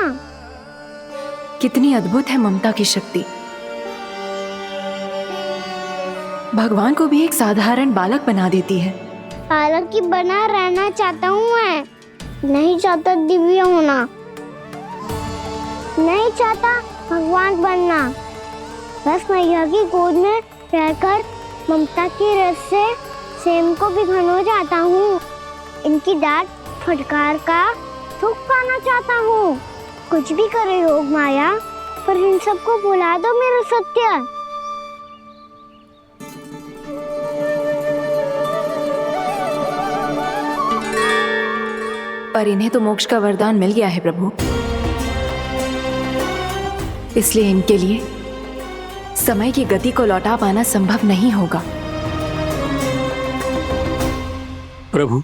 कितनी अद्भुत है ममता की शक्ति। भगवान को भी एक साधारण बालक बना देती है। बालक की बना रहना चाहता हूँ मैं, नहीं चाहता दिव्य होना, नहीं चाहता भगवान बनना। बस मैया की गोद में रहकर ममता की रस से सेम को भी घनो चाहता हूँ। इनकी डांट फटकार का सुख पाना चाहता हूँ। कुछ भी करे योग माया, पर इन सबको भुला दो मेरा सत्य। पर इन्हें तो मोक्ष का वरदान मिल गया है प्रभु, इसलिए इनके लिए समय की गति को लौटा पाना संभव नहीं होगा। प्रभु,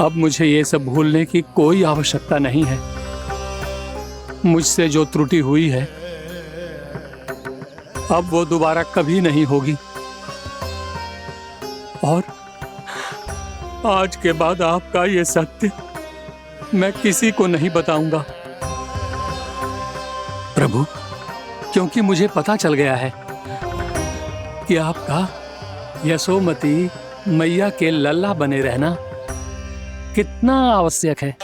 अब मुझे ये सब भूलने की कोई आवश्यकता नहीं है। मुझसे जो त्रुटि हुई है अब वो दोबारा कभी नहीं होगी, और आज के बाद आपका ये सत्य मैं किसी को नहीं बताऊंगा प्रभु, क्योंकि मुझे पता चल गया है कि आपका यशोमती मैया के लल्ला बने रहना कितना आवश्यक है।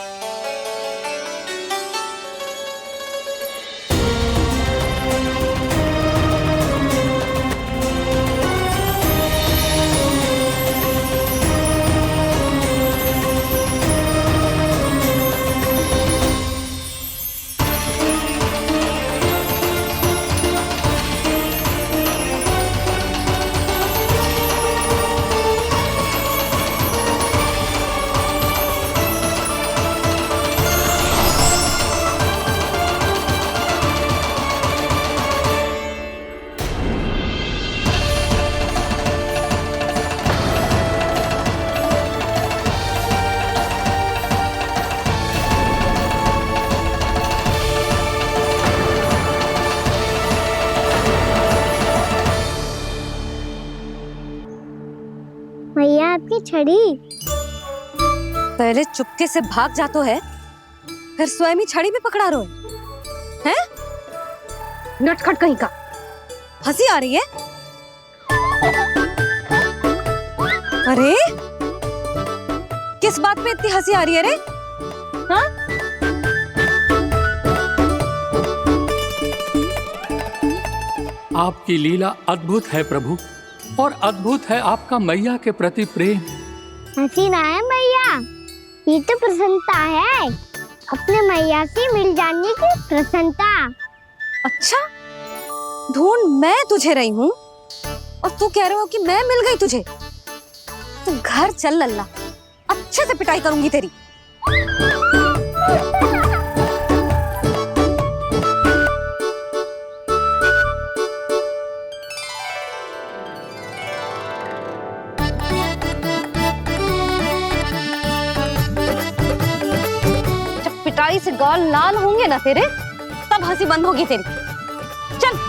छड़ी। पहले चुपके से भाग जातो है, फिर स्वयं ही छड़ी भी पकड़ा रो है? नटखट कहीं का। हंसी आ रही है? अरे किस बात पे इतनी हंसी आ रही है रे? हाँ? आपकी लीला अद्भुत है प्रभु, और अद्भुत है आपका मैया के प्रति प्रेम। हंसी ना है मैया, ये तो प्रसन्नता है, अपने मैया से मिल जाने की प्रसन्नता। अच्छा, ढूंढ मैं तुझे रही हूँ और तू कह रहे हो कि मैं मिल गई तुझे। तू घर चल लल्ला, अच्छे से पिटाई करूंगी तेरी। जब पिटाई से गाल लाल होंगे ना तेरे, तब हंसी बंद होगी तेरी। चल।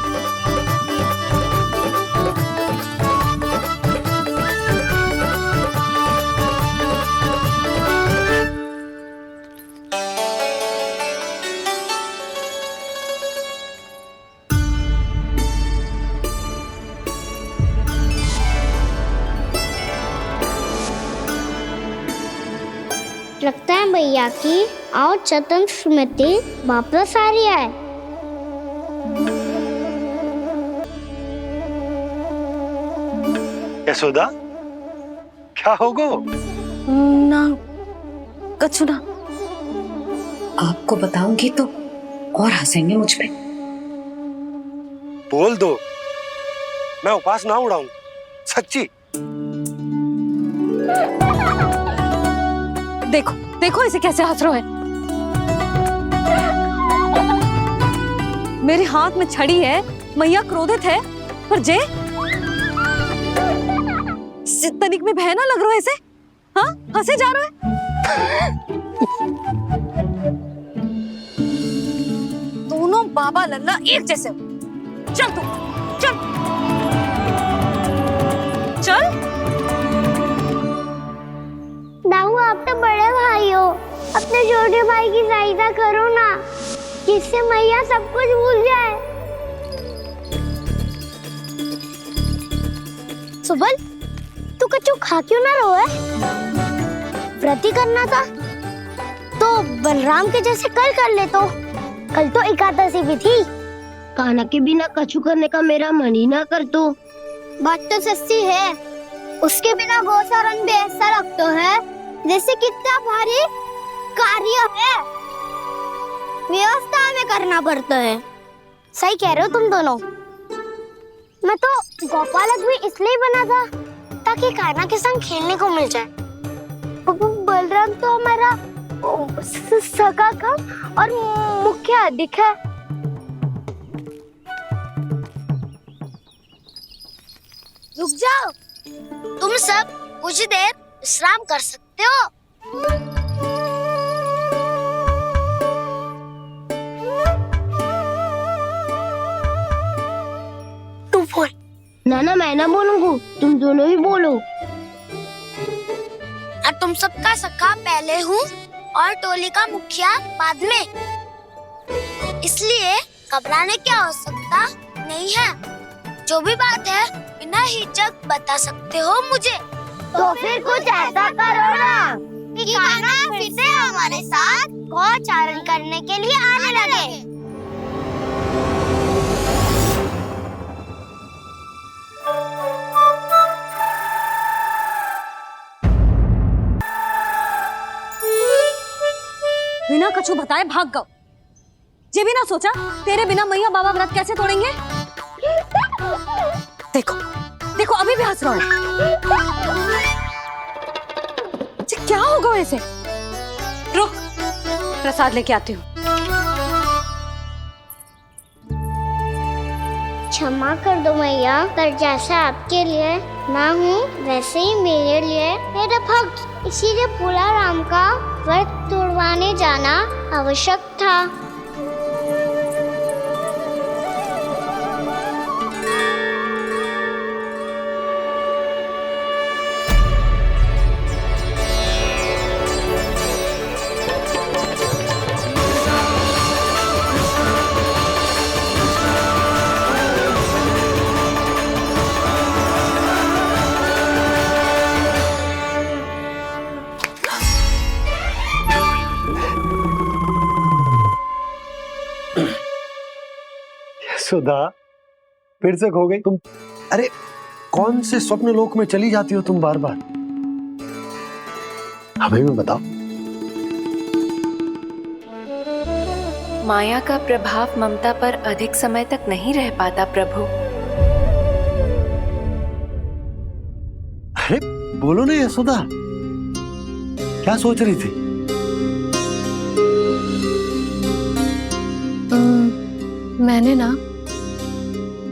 लगता है भैया की और चतन स्मृति वापस आ रही है। यशोदा, क्या होगो? ना कछु ना। आपको बताऊंगी तो और हंसेंगे मुझ पे। बोल दो, मैं उपास ना उड़ाऊं, सच्ची। देखो देखो इसे कैसे हंस रहा है। मेरे हाथ में छड़ी है, मैया क्रोधित है, पर जे तनिक में बहना लग रहा है इसे। हाँ, हंसे जा रहा है। दोनों बाबा लल्ला एक जैसे हो। चल तू, चल चल। दाऊ, आप तो बड़े भाई हो, अपने छोटे भाई की सहायता करो ना, जिससे मैया सब कुछ भूल जाए। सुबल, तू कछु खा क्यों ना रो है? व्रत ही करना था तो बलराम के जैसे कल कर ले। तो कल तो एकादशी भी थी। कान्हा के बिना कछु करने का मेरा मन ही ना कर। तो बात तो सच्ची है, उसके बिना गोचारण भी ऐसा लगता है जैसे कितना भारी कार्य है, व्यवस्था में करना पड़ता है। सही कह रहे हो तुम दोनों। मैं तो गोपालक भी इसलिए बना था ताकि कान्हा के संग खेलने को मिल जाए। बलराम तो हमारा सगा कम और मुख्य अधिक है। रुक जाओ, तुम सब कुछ देर विश्राम कर सकते हो। तू बोल। ना मैं ना बोलूंगा, तुम दोनों ही बोलो। और तुम सबका सखा पहले हूँ और टोली का मुखिया बाद में, इसलिए घबराने की आवश्यकता नहीं है। जो भी बात है बिना हिचक बता सकते हो मुझे। तो फिर कुछ ऐसा करो ना कि कान्हा फिर से हमारे साथ गोचारण करने के लिए आने लगे। बिना कछु बताए भाग गओ। ये भी ना सोचा तेरे बिना मैया बाबा व्रत कैसे तोड़ेंगे। देखो देखो अभी भी हंस रहा है। क्या होगा वैसे? रुक, प्रसाद लेके आती हूँ। क्षमा कर दो मैया, पर जैसा आपके लिए ना हूँ वैसे ही मेरे लिए मेरा भक्त, इसीलिए भोला राम का व्रत तोड़वाने जाना आवश्यक था। सुधा, फिर से खो गई तुम। अरे कौन से स्वप्न लोक में चली जाती हो तुम बार बार? हमें भी बताओ। माया का प्रभाव ममता पर अधिक समय तक नहीं रह पाता प्रभु। अरे बोलो ना यशोदा, क्या सोच रही थी? मैंने ना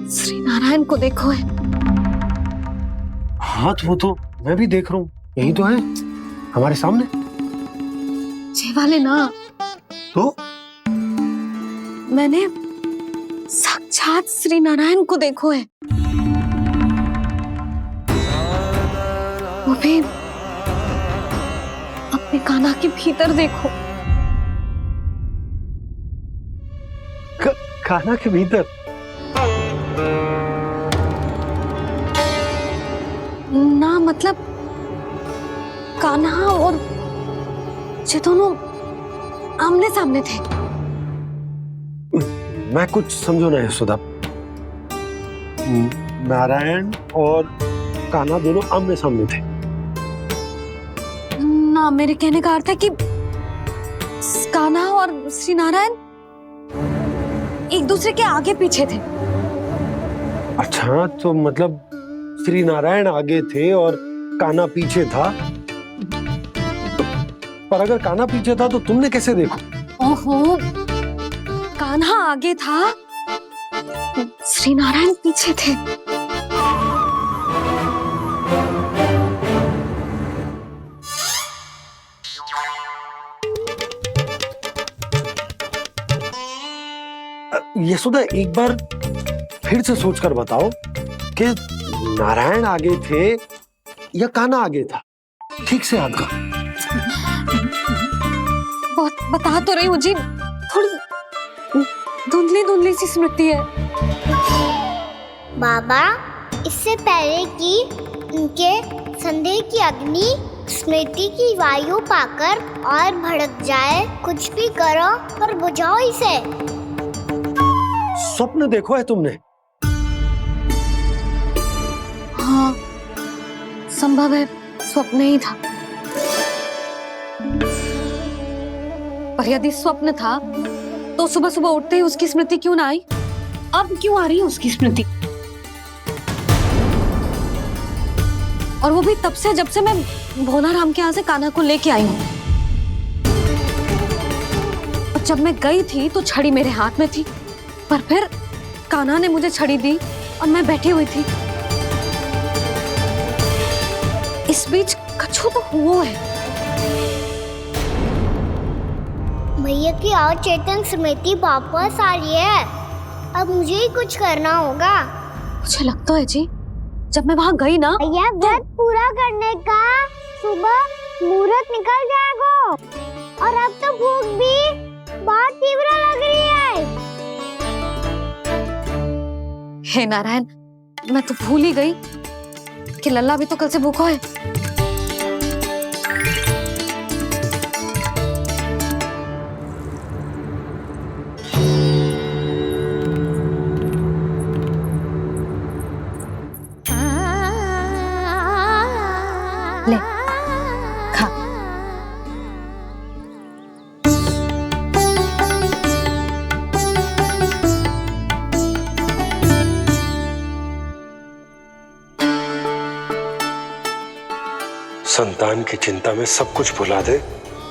श्री नारायण को देखो है। हाँ तो वो तो मैं भी देख रहा हूँ, यही तो है हमारे सामने। ये वाले ना, तो मैंने साक्षात श्री नारायण को देखो है, वो भी अपने कान्हा के भीतर देखो। कान्हा के भीतर? ना मतलब कान्हा और ये दोनों आमने सामने थे। मैं कुछ समझो ना यशोदा। नारायण और कान्हा दोनों आमने सामने थे? ना, मेरे कहने का अर्थ है कि कान्हा और श्री नारायण एक दूसरे के आगे पीछे थे। अच्छा, तो मतलब श्री नारायण आगे थे और कान्हा पीछे था। पर अगर कान्हा पीछे था तो तुमने कैसे देखो? ओहो, कान्हा आगे था, श्री नारायण पीछे थे। यशोदा, एक बार फिर से सोचकर बताओ कि नारायण आगे थे या कान्हा आगे था? ठीक से याद करो। बहुत बता तो रही हूँ जी, थोड़ी धुंधली धुंधली सी स्मृति है। बाबा, इससे पहले कि उनके संदेह की अग्नि स्मृति की वायु पाकर और भड़क जाए, कुछ भी करो पर बुझाओ इसे। स्वप्न देखो है तुमने? हाँ, संभव है स्वप्न ही था। पर यदि स्वप्न था तो सुबह सुबह उठते ही उसकी स्मृति क्यों ना आई? अब क्यों आ रही है उसकी स्मृति? और वो भी तब से जब से मैं भोलाराम के यहाँ से कान्हा को लेके आई हूँ। और जब मैं गई थी तो छड़ी मेरे हाथ में थी, पर फिर कान्हा ने मुझे छड़ी दी और मैं बैठी हुई थी। इस बीच कछु तो हुआ है। भैया की अचेतन स्मृति वापस आ रही है। अब मुझे ही कुछ करना होगा। मुझे लगता है जी, जब मैं वहाँ गई ना, भैया व्रत पूरा करने का सुबह मुहूर्त निकल जाएगा और अब तो भूख भी बहुत तीव्र लग रही है। हे नारायण, मैं तो भूल ही गई कि लल्ला भी तो कल से भूखा है। ले, खा। संतान की चिंता में सब कुछ भुला दे,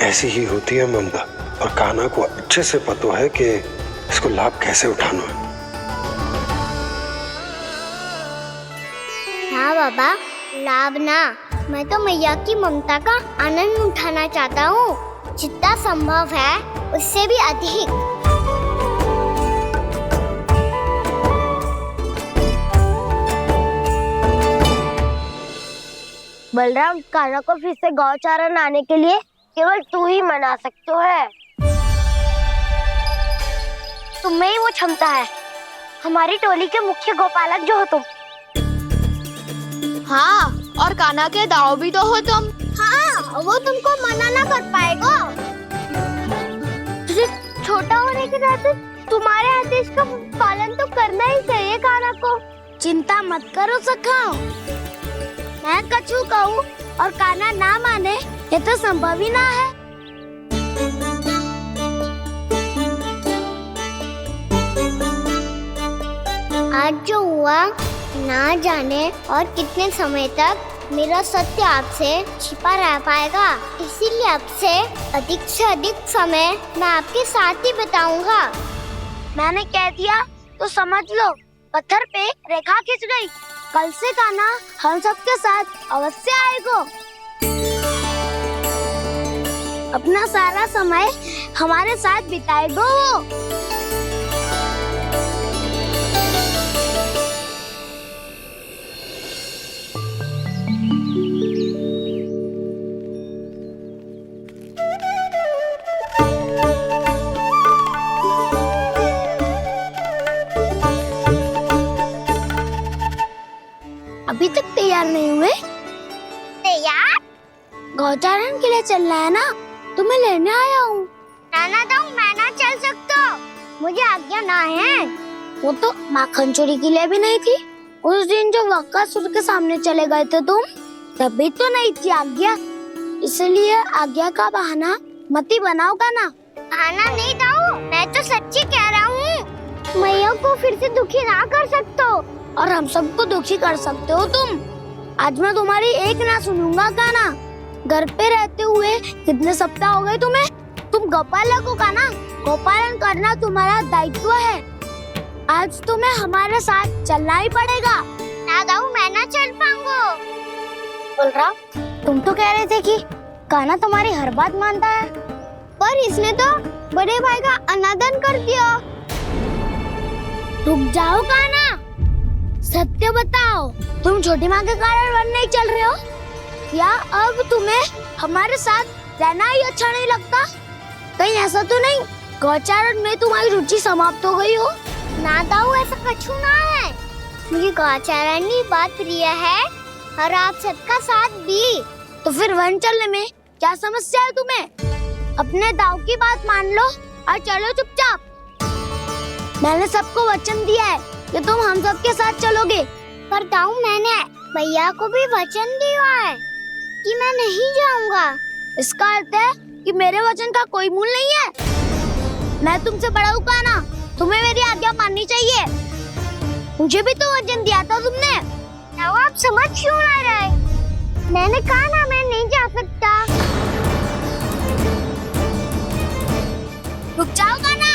ऐसी ही होती है ममता। और कान्हा को अच्छे से पता है कि इसको लाभ कैसे उठाना है। हाँ बाबा, लाभ ना, मैं तो मैया की ममता का आनंद उठाना चाहता हूँ, जितना संभव है उससे भी अधिक। बलराम, कान्हा को फिर से गौचारण आने के लिए केवल तू ही मना सकते है। तुम्हें ही वो क्षमता है, हमारी टोली के मुख्य गोपालक जो हो तुम। हाँ, और कान्हा के दाव भी तो हो तुम। हाँ, वो तुमको मना ना कर पाएगा। तुझे छोटा होने के नाते तुम्हारे आदेश का पालन तो करना ही चाहिए काना को। चिंता मत करो सखा, मैं कछु कहूँ और काना ना माने ये तो संभव ही ना है। आज जो हुआ ना जाने और कितने समय तक मेरा सत्य आपसे छिपा रह पाएगा, इसीलिए आपसे अधिक से अधिक समय मैं आपके साथ ही बिताऊंगा। मैंने कह दिया तो समझ लो, पत्थर पे रेखा खिंच गई। कल से काना हम सबके साथ अवश्य आएगा। अपना सारा समय हमारे साथ बिताएगा वो। अभी तक तैयार नहीं हुए? तैयार? गौचारण के लिए चलना है ना, तुम्हें लेने आया हूँ। नाना दाऊ, मैं ना चल सकता, मुझे आज्ञा ना है। वो तो माखन चोरी के लिए भी नहीं थी। उस दिन जो वक्कासुर के सामने चले गए थे तुम, तभी तो नहीं थी आज्ञा। इसलिए आज्ञा का बहाना मत ही बनाओगा ना। बहाना नहीं दाऊ, मैं तो सच्ची कह रहा हूँ। मैया को फिर से दुखी ना कर सकते हो और हम सबको दुखी कर सकते हो तुम। आज मैं तुम्हारी एक ना सुनूंगा काना। घर पे रहते हुए कितने सप्ताह हो गए तुम्हें? तुम गोपालक हो काना, गोपालन करना तुम्हारा दायित्व है। आज तुम्हें हमारे साथ चलना ही पड़ेगा। ना दाऊ, मैं ना चल पाऊंगा। बलराम, तुम तो कह रहे थे कि काना तुम्हारी हर बात मानता है, पर इसने तो बड़े भाई का अनादर कर दिया। रुक जाओ काना, सत्य बताओ, तुम छोटी माँ के कारण वन नहीं चल रहे हो या अब तुम्हें हमारे साथ रहना ही अच्छा नहीं लगता? कहीं ऐसा तो नहीं गौचारण में तुम्हारी रुचि समाप्त हो गई हो? ना दाऊ, ऐसा कछु ना है। मुझे गौचारण की बात प्रिय है और आप सबका साथ भी। तो फिर वन चलने में क्या समस्या है तुम्हें? अपने दाऊ की बात मान लो और चलो चुपचाप। मैंने सबको वचन दिया है कि तुम हम सबके साथ चलोगे। पर दाऊ, मैंने भैया को भी वचन दिया है कि मैं नहीं जाऊंगा। इसका अर्थ है कि मेरे वचन का कोई मूल नहीं है। मैं तुमसे बड़ा हूँ काना, तुम्हें मेरी आज्ञा माननी चाहिए। मुझे भी तो वचन दिया था तुमने। दाऊ, आप समझ क्यों आ रहे? मैंने कहा ना, मैं नहीं जा सकता। रुक जाओ काना।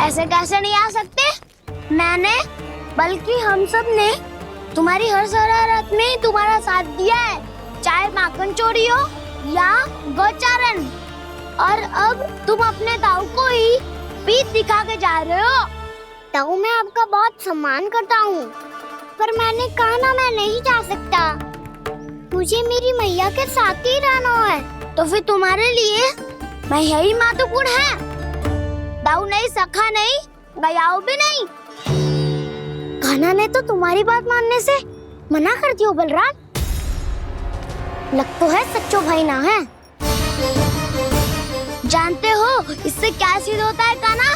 ऐसे कैसे नहीं आ सकते? मैंने बल्कि हम सब ने तुम्हारी हर शरारत में तुम्हारा साथ दिया है, चाहे माखन चोरी हो या गौचारण। और अब तुम अपने दाऊ को ही पीठ दिखा के जा रहे हो। दाऊ, मैं आपका बहुत सम्मान करता हूँ, पर मैंने कहा ना, मैं नहीं जा सकता। मुझे मेरी मैया के साथ ही रहना है। तो फिर तुम्हारे लिए मैं यही महत्वपूर्ण है। दाऊ नहीं, सखा नहीं, गयाऊ भी नहीं। कान्हा ने तो तुम्हारी बात मानने से मना कर दिया बलराम। लग तो है सच्चो भाई ना है। जानते हो इससे क्या सिद्ध होता है कान्हा?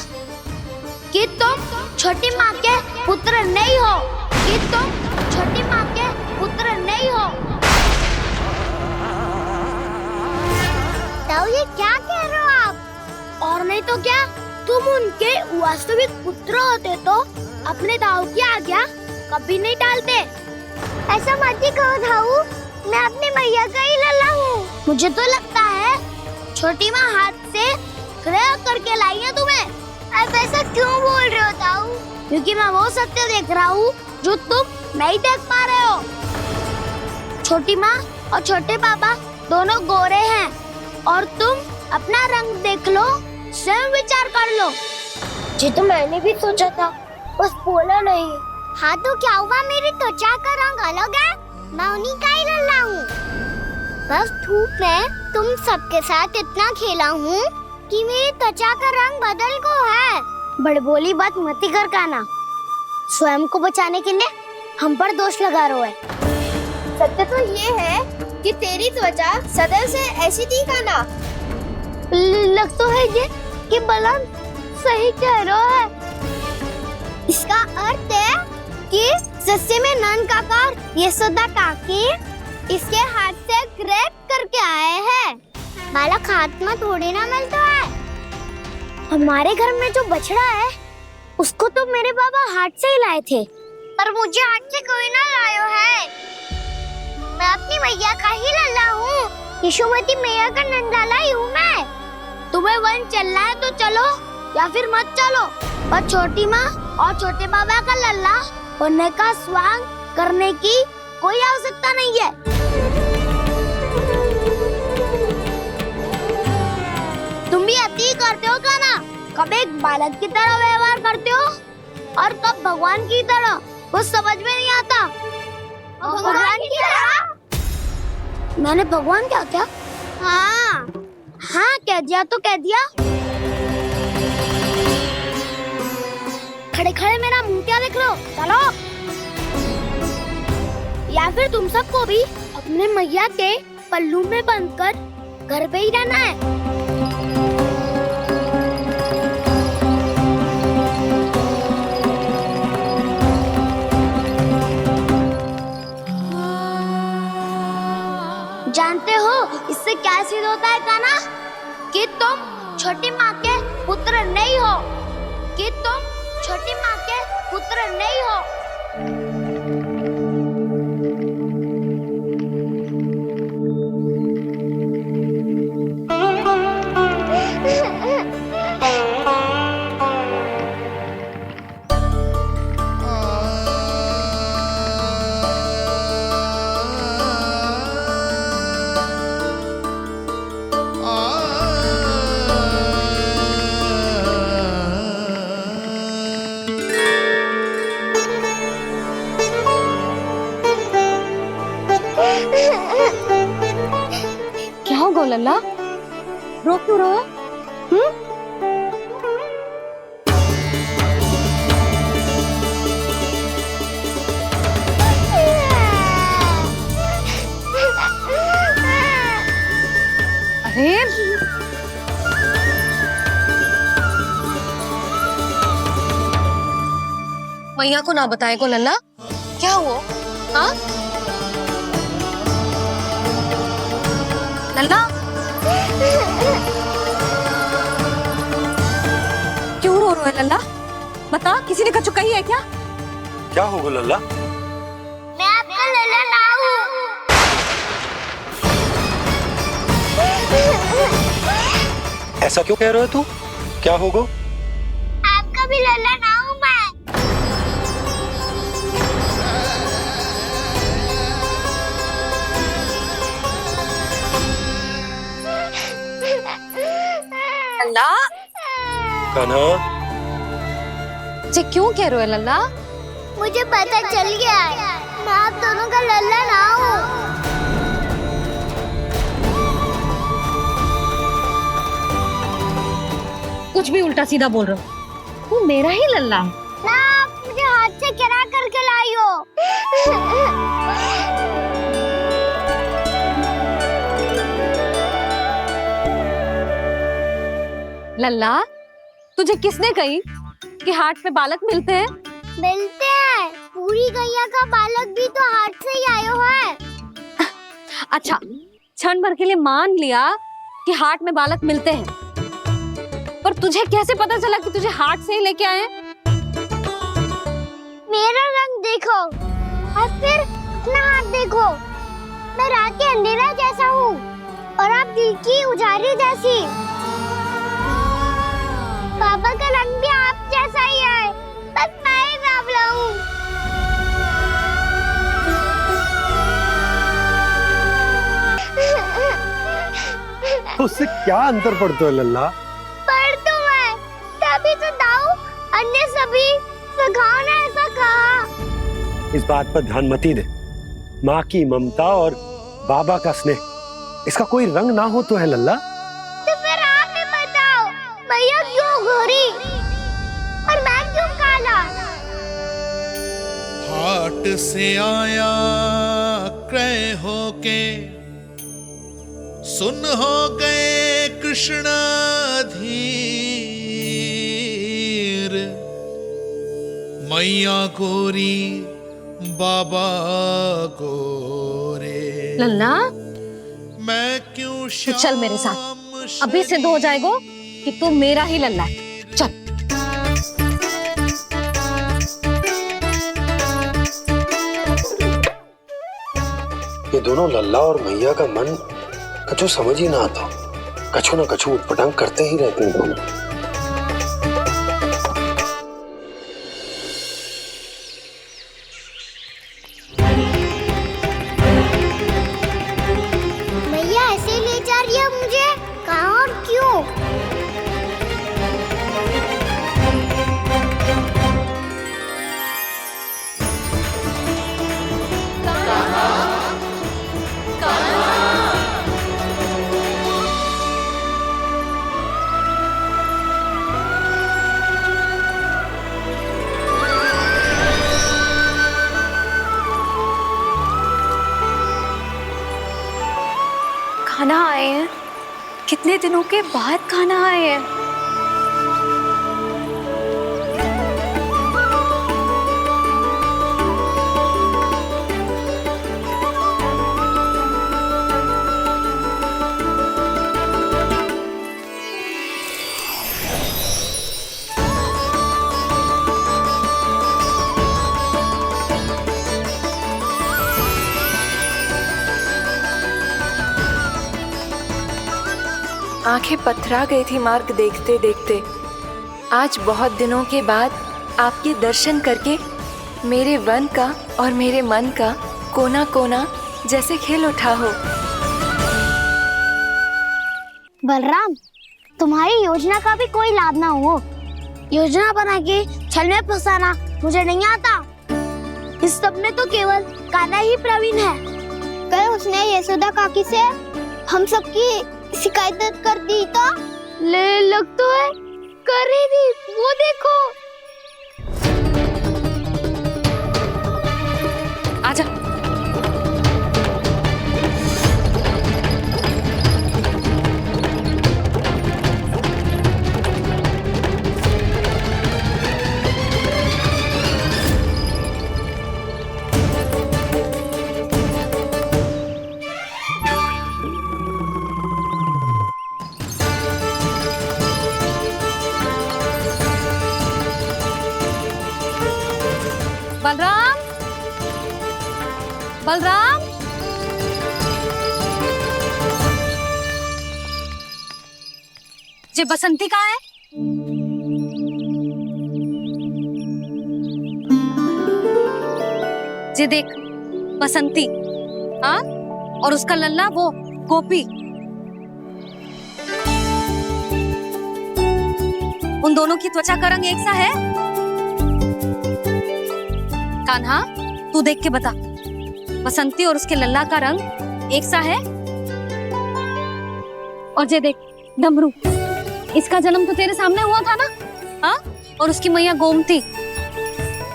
कि तुम छोटी माँ के पुत्र नहीं हो, कि तुम छोटी माँ के पुत्र नहीं हो। दाऊ, ये क्या कह रहे हो आप? और नहीं तो क्या, तुम उनके वास्तविक पुत्र होते तो अपने दाऊ की आज्ञा कभी नहीं टालते। ऐसा मत ही कहो दाऊ, मैं अपने मैया का ही लल्ला हूँ। मुझे तो लगता है छोटी माँ हाथ से ग्रह करके लाई है तुम्हें। आप ऐसा क्यों बोल रहे हो दाऊ? क्योंकि मैं वो सत्य देख रहा हूँ जो तुम नहीं देख पा रहे हो। छोटी माँ और छोटे पापा दोनों गोरे हैं और तुम अपना रंग देख लो, स्वयं विचार कर लो। जी तो मैंने भी सोचा था, बस बोला नहीं। हाँ तो क्या हुआ, मेरी त्वचा का रंग अलग है, मैं उन्हीं का ही लल्ला हूँ। बस धूप में तुम सबके साथ इतना खेला हूँ कि मेरी त्वचा का रंग बदल को है। बड़बोली बात मत ही कर कान्हा, स्वयं को बचाने के लिए हम पर दोष लगा रहे हो। सत्य तो ये है कि तेरी त्वचा सदैव से ऐसी थी काना। लग तो है ये कि बलम सही कह रहा है। इसका अर्थ है कि सस्ते में नन काकर यशोदा काकी इसके हाथ से ग्रेप करके आए हैं। बालक हाथ में थोड़ी ना मिलता है। हमारे घर में जो बछड़ा है उसको तो मेरे बाबा हाथ से ही लाए थे, पर मुझे हाथ से कोई ना लायो है। मैं अपनी मैया का ही लल्ला हूँ, यशोमती मैया का नंदलाला ही हूँ मैं। तुम्हें वन चलना है तो चलो या फिर मत चलो, और छोटी माँ और छोटे बाबा का लल्ला होने का स्वांग करने की कोई आवश्यकता नहीं है। तुम भी अति करते हो क्या ना? कब एक बालक की तरह व्यवहार करते हो और कब भगवान की तरह, कुछ समझ में नहीं आता। भगवान की तरह? मैंने भगवान क्या क्या? हाँ हाँ कह दिया तो कह दिया। खड़े खड़े मेरा मुंह क्या देख रहे हो? चलो। या फिर तुम सबको भी अपने मैया के पल्लू में बंधकर घर पे ही रहना है। जानते हो इससे क्या सिद्ध होता है काना? कि तुम छोटी माँ के पुत्र नहीं हो, कि तुम छोटी माँ के पुत्र नहीं हो। क्या हो गो लल्ला, रो क्यों रहा है? अरे मैया को ना बताए को लल्ला, क्या हुआ? हाँ लल्ला, क्यों रो रहा है लल्ला? बता, किसी ने कुछ कही है क्या? क्या होगा लल्ला? मैं आपका लल्ला ना हूँ। ऐसा क्यों कह रहे हो तू? क्या होगा? आपका भी लल्ला ना हूँ मैं। लल्ला, कान्हा, ये क्यों कह रहे हो लल्ला? मुझे पता चल गया है, मैं आप दोनों का लल्ला ना हूँ। कुछ भी उल्टा सीधा बोल रहे हो, तू मेरा ही लल्ला है ना। आप मुझे हाथ से गिरा करके लाई हो। लल्ला, तुझे किसने कही कि हाट में बालक मिलते हैं? मिलते हैं, पूरी गैया का बालक भी तो हाट से ही आयो है। अच्छा, क्षण भर के लिए मान लिया कि हाट में बालक मिलते हैं, पर तुझे कैसे पता चला कि तुझे हाट से ही लेके आए? मेरा रंग देखो और फिर अपना हाथ देखो। मैं रात के अंधेरा जैसा हूँ और आप दिल की उजाली जैसी। पापा का रंग भी आप जैसा ही है, बस मैं ही बावला हूँ। उससे क्या अंतर पड़ता है लल्ला? पर तो मैं तभी तो दाऊ अन्य सभी सखाओ ने ऐसा कहा। इस बात पर ध्यान मत ही दे। माँ की ममता और बाबा का स्नेह, इसका कोई रंग ना हो तो है लल्ला? तो फिर आप ही बताओ, भैया क्यों गोरी और मैं क्यों काला? हाट से आया क्रय होके सुन हो गए कृष्ण धीर, मैया गोरी बाबा गोरे। लल्ला मैं क्यों तो चल मेरे साथ, अभी सिद्ध हो जाएगा कि तू मेरा ही लल्ला है। चल। ये दोनों लल्ला और मैया का मन कछु समझ ही ना आता, कछु ना कछु उटपटांग करते ही रहते हैं दोनों। भैया ऐसे ले जा रही है मुझे, कहाँ और क्यों? खाना आए हैं, कितने दिनों के बाद खाना आए हैं। आंखें पथरा गई थी मार्ग देखते देखते। आज बहुत दिनों के बाद आपके दर्शन करके मेरे वन का और मेरे मन का कोना कोना जैसे खिल उठा हो। बलराम, तुम्हारी योजना का भी कोई लाभ ना हो। योजना बना के छल में फंसाना मुझे नहीं आता। इस सब में तो केवल कान्हा ही प्रवीण है। कल उसने यशोदा काकी से हम सबकी शिकायत कर दी तो लग तो है कर ही दी, वो देखो। आजा। बलराम, बलराम, जे बसंती कहाँ है? जे देख बसंती, हाँ, और उसका लल्ला वो गोपी। उन दोनों की त्वचा का रंग एक सा है? कान्हा, तू देख के बता, बसंती और उसके लल्ला का रंग एक सा है? और ये देख डमरू, इसका जन्म तो तेरे सामने हुआ था ना? हाँ? और उसकी मैया गोमती,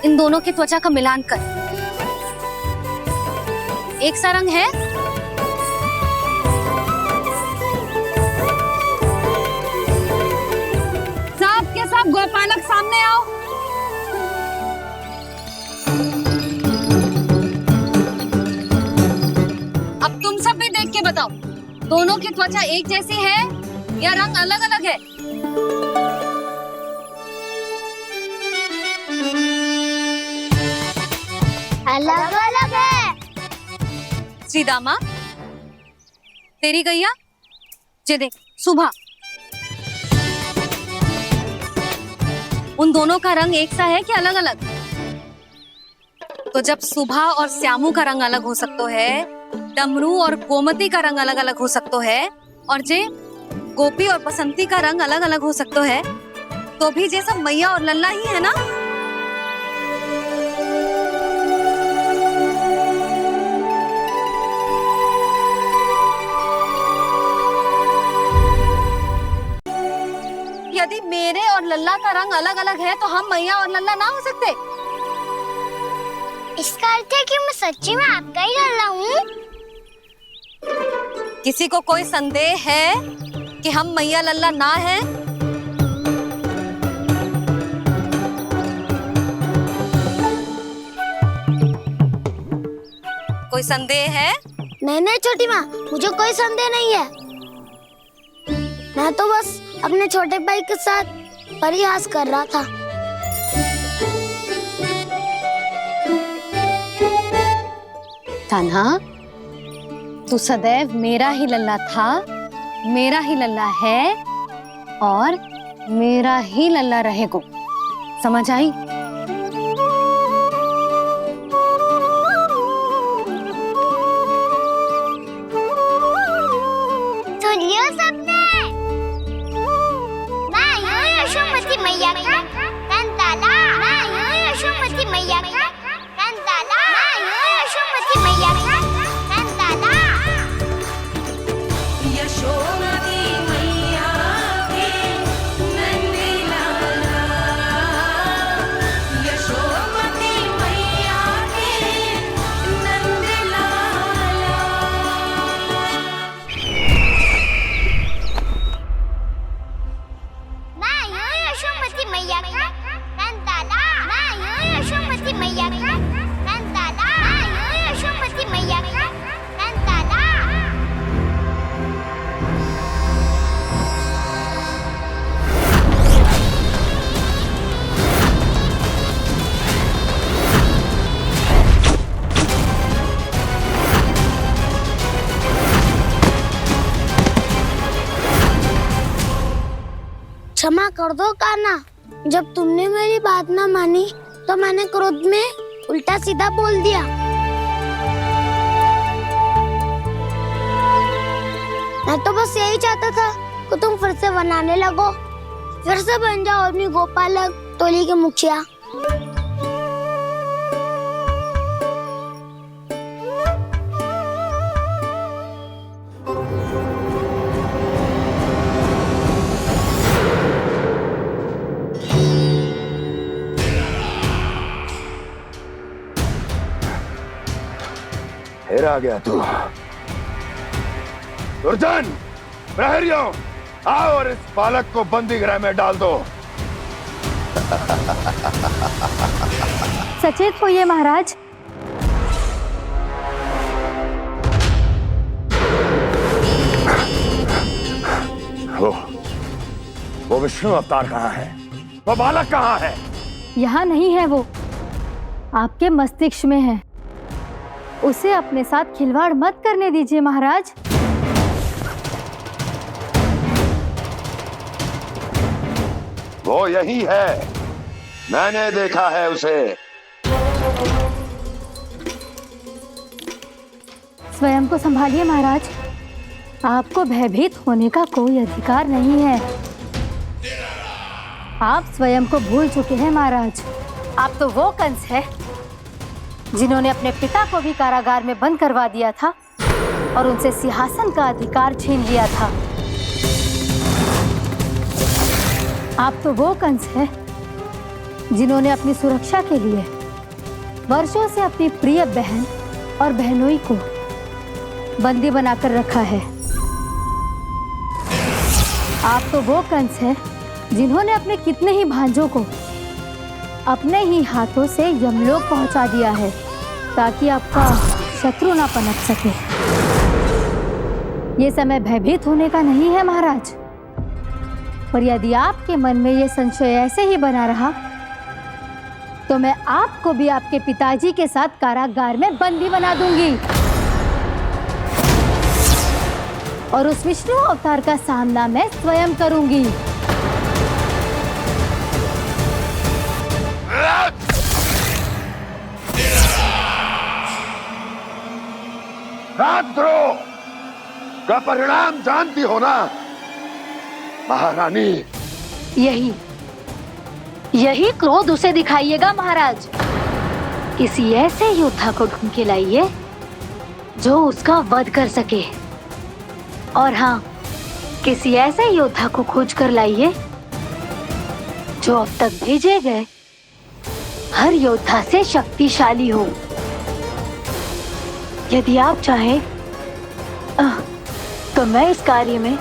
इन दोनों की त्वचा का मिलान कर, एक सा रंग है? सब के सब गोपालक सामने आओ। अब तुम सब भी देख के बताओ, दोनों की त्वचा एक जैसी है या रंग अलग अलग है? अलग अलग है। श्रीदामा, तेरी गैया, जे देख सुभा, उन दोनों का रंग एक सा है कि अलग अलग? तो जब सुभा और श्यामू का रंग अलग हो सकता है, डमरू और गोमती का रंग अलग अलग हो सकता है, और जे गोपी और बसंती का रंग अलग अलग हो सकता है, तो भी जे सब मैया और लल्ला ही है ना? यदि मेरे और लल्ला का रंग अलग अलग है तो हम मैया और लल्ला ना हो सकते? इसका अर्थ है कि मैं सच्ची में आपका ही लल्ला हूँ? किसी को कोई संदेह है कि हम मैया लल्ला ना हैं? कोई संदेह है? नहीं नहीं छोटी माँ, मुझे कोई संदेह नहीं है। मैं तो बस अपने छोटे भाई के साथ परिहास कर रहा था। कान्हा, तू सदैव मेरा ही लल्ला था, मेरा ही लल्ला है और मेरा ही लल्ला रहेगा। समझ आई? सुन लियो सबने, मैं हूँ यशोमती मैया का कंताला, मैं हूँ यशोमती मैया का कंताला, मैं हूँ यशोमती मैया का कंताला। यशोमती मैया के नंदी लाला, यशोमती मैया के नंदी लाला। मैं हूँ यशोमती मैया का कंताला, मैं हूँ यशोमती मैया का कंताला, मैं हूँ यशोमती मैया का कंताला। क्षमा कर दो कान्हा, जब तुमने मेरी बात ना मानी तो मैंने क्रोध में उल्टा सीधा बोल दिया। मैं तो बस यही चाहता था कि तुम फिर से बनाने लगो, फिर से बन जाओ अपनी गोपालक टोली के मुखिया। फिर आ गया तू। दुर्जन, प्रहरियों, आओ और इस बालक को बंदी गृह में डाल दो। सचेत होइए महाराज। वो विष्णु अवतार कहाँ है? वो बालक कहाँ है? यहाँ नहीं है वो, आपके मस्तिष्क में है। उसे अपने साथ खिलवाड़ मत करने दीजिए महाराज। वो यही है, मैंने देखा है उसे। स्वयं को संभालिए महाराज, आपको भयभीत होने का कोई अधिकार नहीं है। आप स्वयं को भूल चुके हैं महाराज। आप तो वो कंस है जिन्होंने अपने पिता को भी कारागार में बंद करवा दिया था और उनसे सिंहासन का अधिकार छीन लिया था। आप तो वो कंस है जिन्होंने अपनी सुरक्षा के लिए वर्षों से अपनी प्रिय बहन और बहनोई को बंदी बनाकर रखा है। आप तो वो कंस है जिन्होंने अपने कितने ही भांजों को अपने ही हाथों से यमलोक पहुंचा दिया है ताकि आपका शत्रु ना पनप सके। ये समय भयभीत होने का नहीं है महाराज, पर यदि आपके मन में ये संशय ऐसे ही बना रहा तो मैं आपको भी आपके पिताजी के साथ कारागार में बंदी बना दूंगी और उस विष्णु अवतार का सामना मैं स्वयं करूंगी। राजद्रोह का परिणाम जानती हो ना महारानी? यही क्रोध उसे दिखाइएगा महाराज। किसी ऐसे योद्धा को ढूंढ के लाइए जो उसका वध कर सके, और हाँ, किसी ऐसे योद्धा को खोज कर लाइए जो अब तक भेजे गए हर योद्धा से शक्तिशाली हो। यदि आप चाहें तो मैं इस कार्य में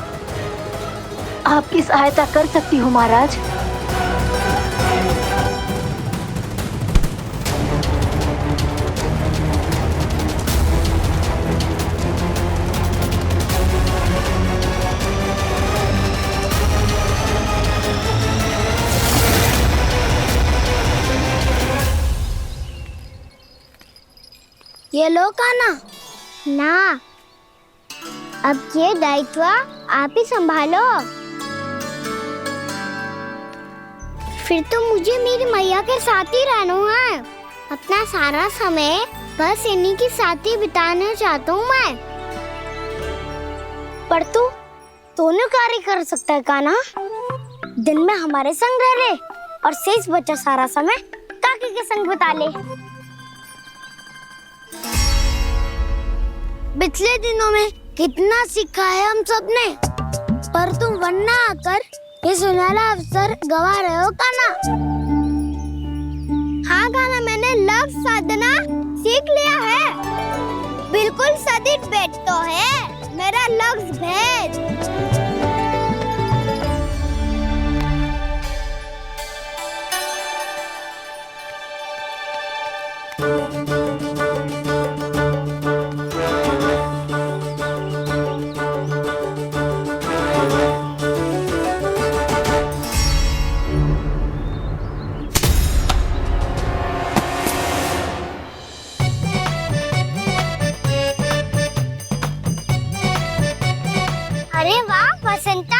आपकी सहायता कर सकती हूँ महाराज। ये लो कान्हा। ना, अब ये दायित्व आप ही संभालो। फिर तो मुझे मेरी मैया के साथ ही रहना है। अपना सारा समय बस इन्हीं के साथ ही बिताना चाहता हूँ मैं। पर तू दोनों कार्य कर सकता है कान्हा। दिन में हमारे संग रह ले और शेष बचा सारा समय काकी के संग बिता ले। पिछले दिनों में कितना सीखा है हम सब ने, पर तुम वरना आकर ये सुनहरा अवसर गवा रहे हो कान्हा। हाँ कान्हा, मैंने लक्ष्य साधना सीख लिया है। बिल्कुल सदित भेद तो है मेरा लक्ष्य भेद। अरे वाह बसंता,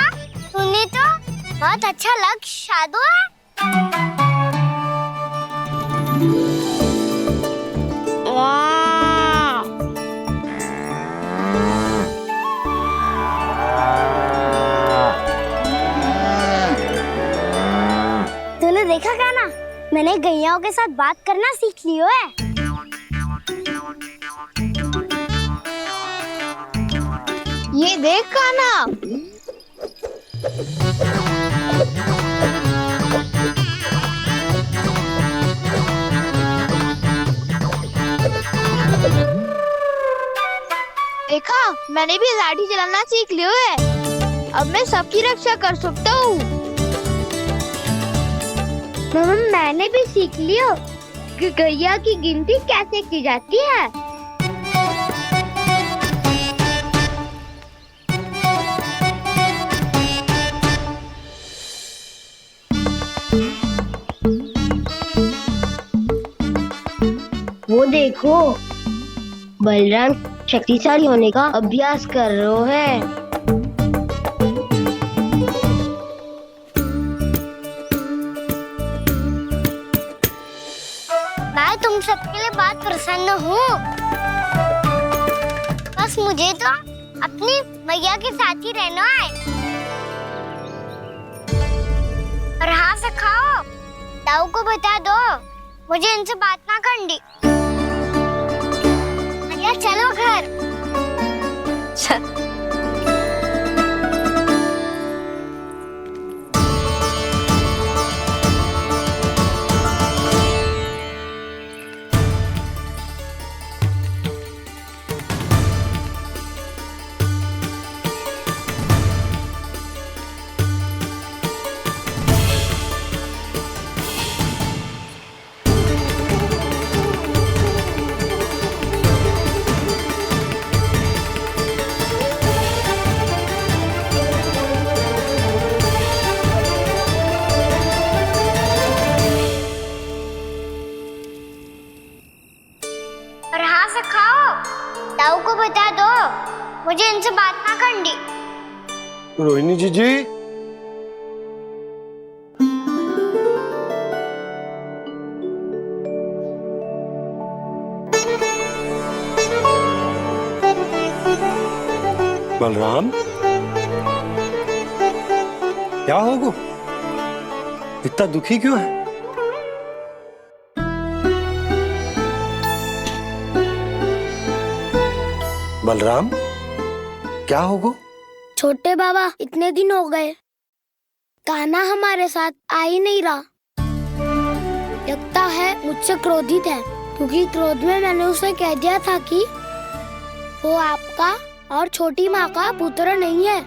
तूने तो बहुत अच्छा लक्ष्य साधा है। वाह! तूने देखा कान्हा, मैंने गैयाओं के साथ बात करना सीख लियो है। ये देख कान्हा। देखा, मैंने भी लाठी चलाना सीख लियो है। अब मैं सबकी रक्षा कर सकता हूँ। मैंने भी सीख लियो कि गैया की गिनती कैसे की जाती है। वो देखो, बलराम शक्तिशाली होने का अभ्यास कर रहे हैं। मैं तुम सबके लिए बहुत प्रसन्न हूँ। बस मुझे तो अपनी मैया के साथ ही रहना है। और हाँ से खाओ, ताऊ को बता दो मुझे इनसे बात ना करनी। चलो घर। ताऊ को बता दो मुझे इनसे बात ना करनी। रोहिणी जी बलराम, क्या होगा? इतना दुखी क्यों है? बलराम, क्या होगा? छोटे बाबा, इतने दिन हो गए कान्हा हमारे साथ आ ही नहीं रहा। लगता है मुझसे क्रोधित है, क्योंकि क्रोध में मैंने उसे कह दिया था कि वो आपका और छोटी माँ का पुत्र नहीं है।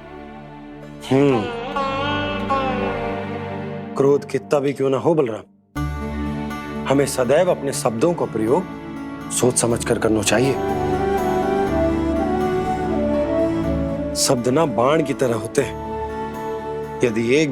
क्रोध कितना भी क्यों ना हो बलराम, हमें सदैव अपने शब्दों का प्रयोग सोच समझ कर करना चाहिए। शब्द ना बाण की तरह होते हैं, यदि एक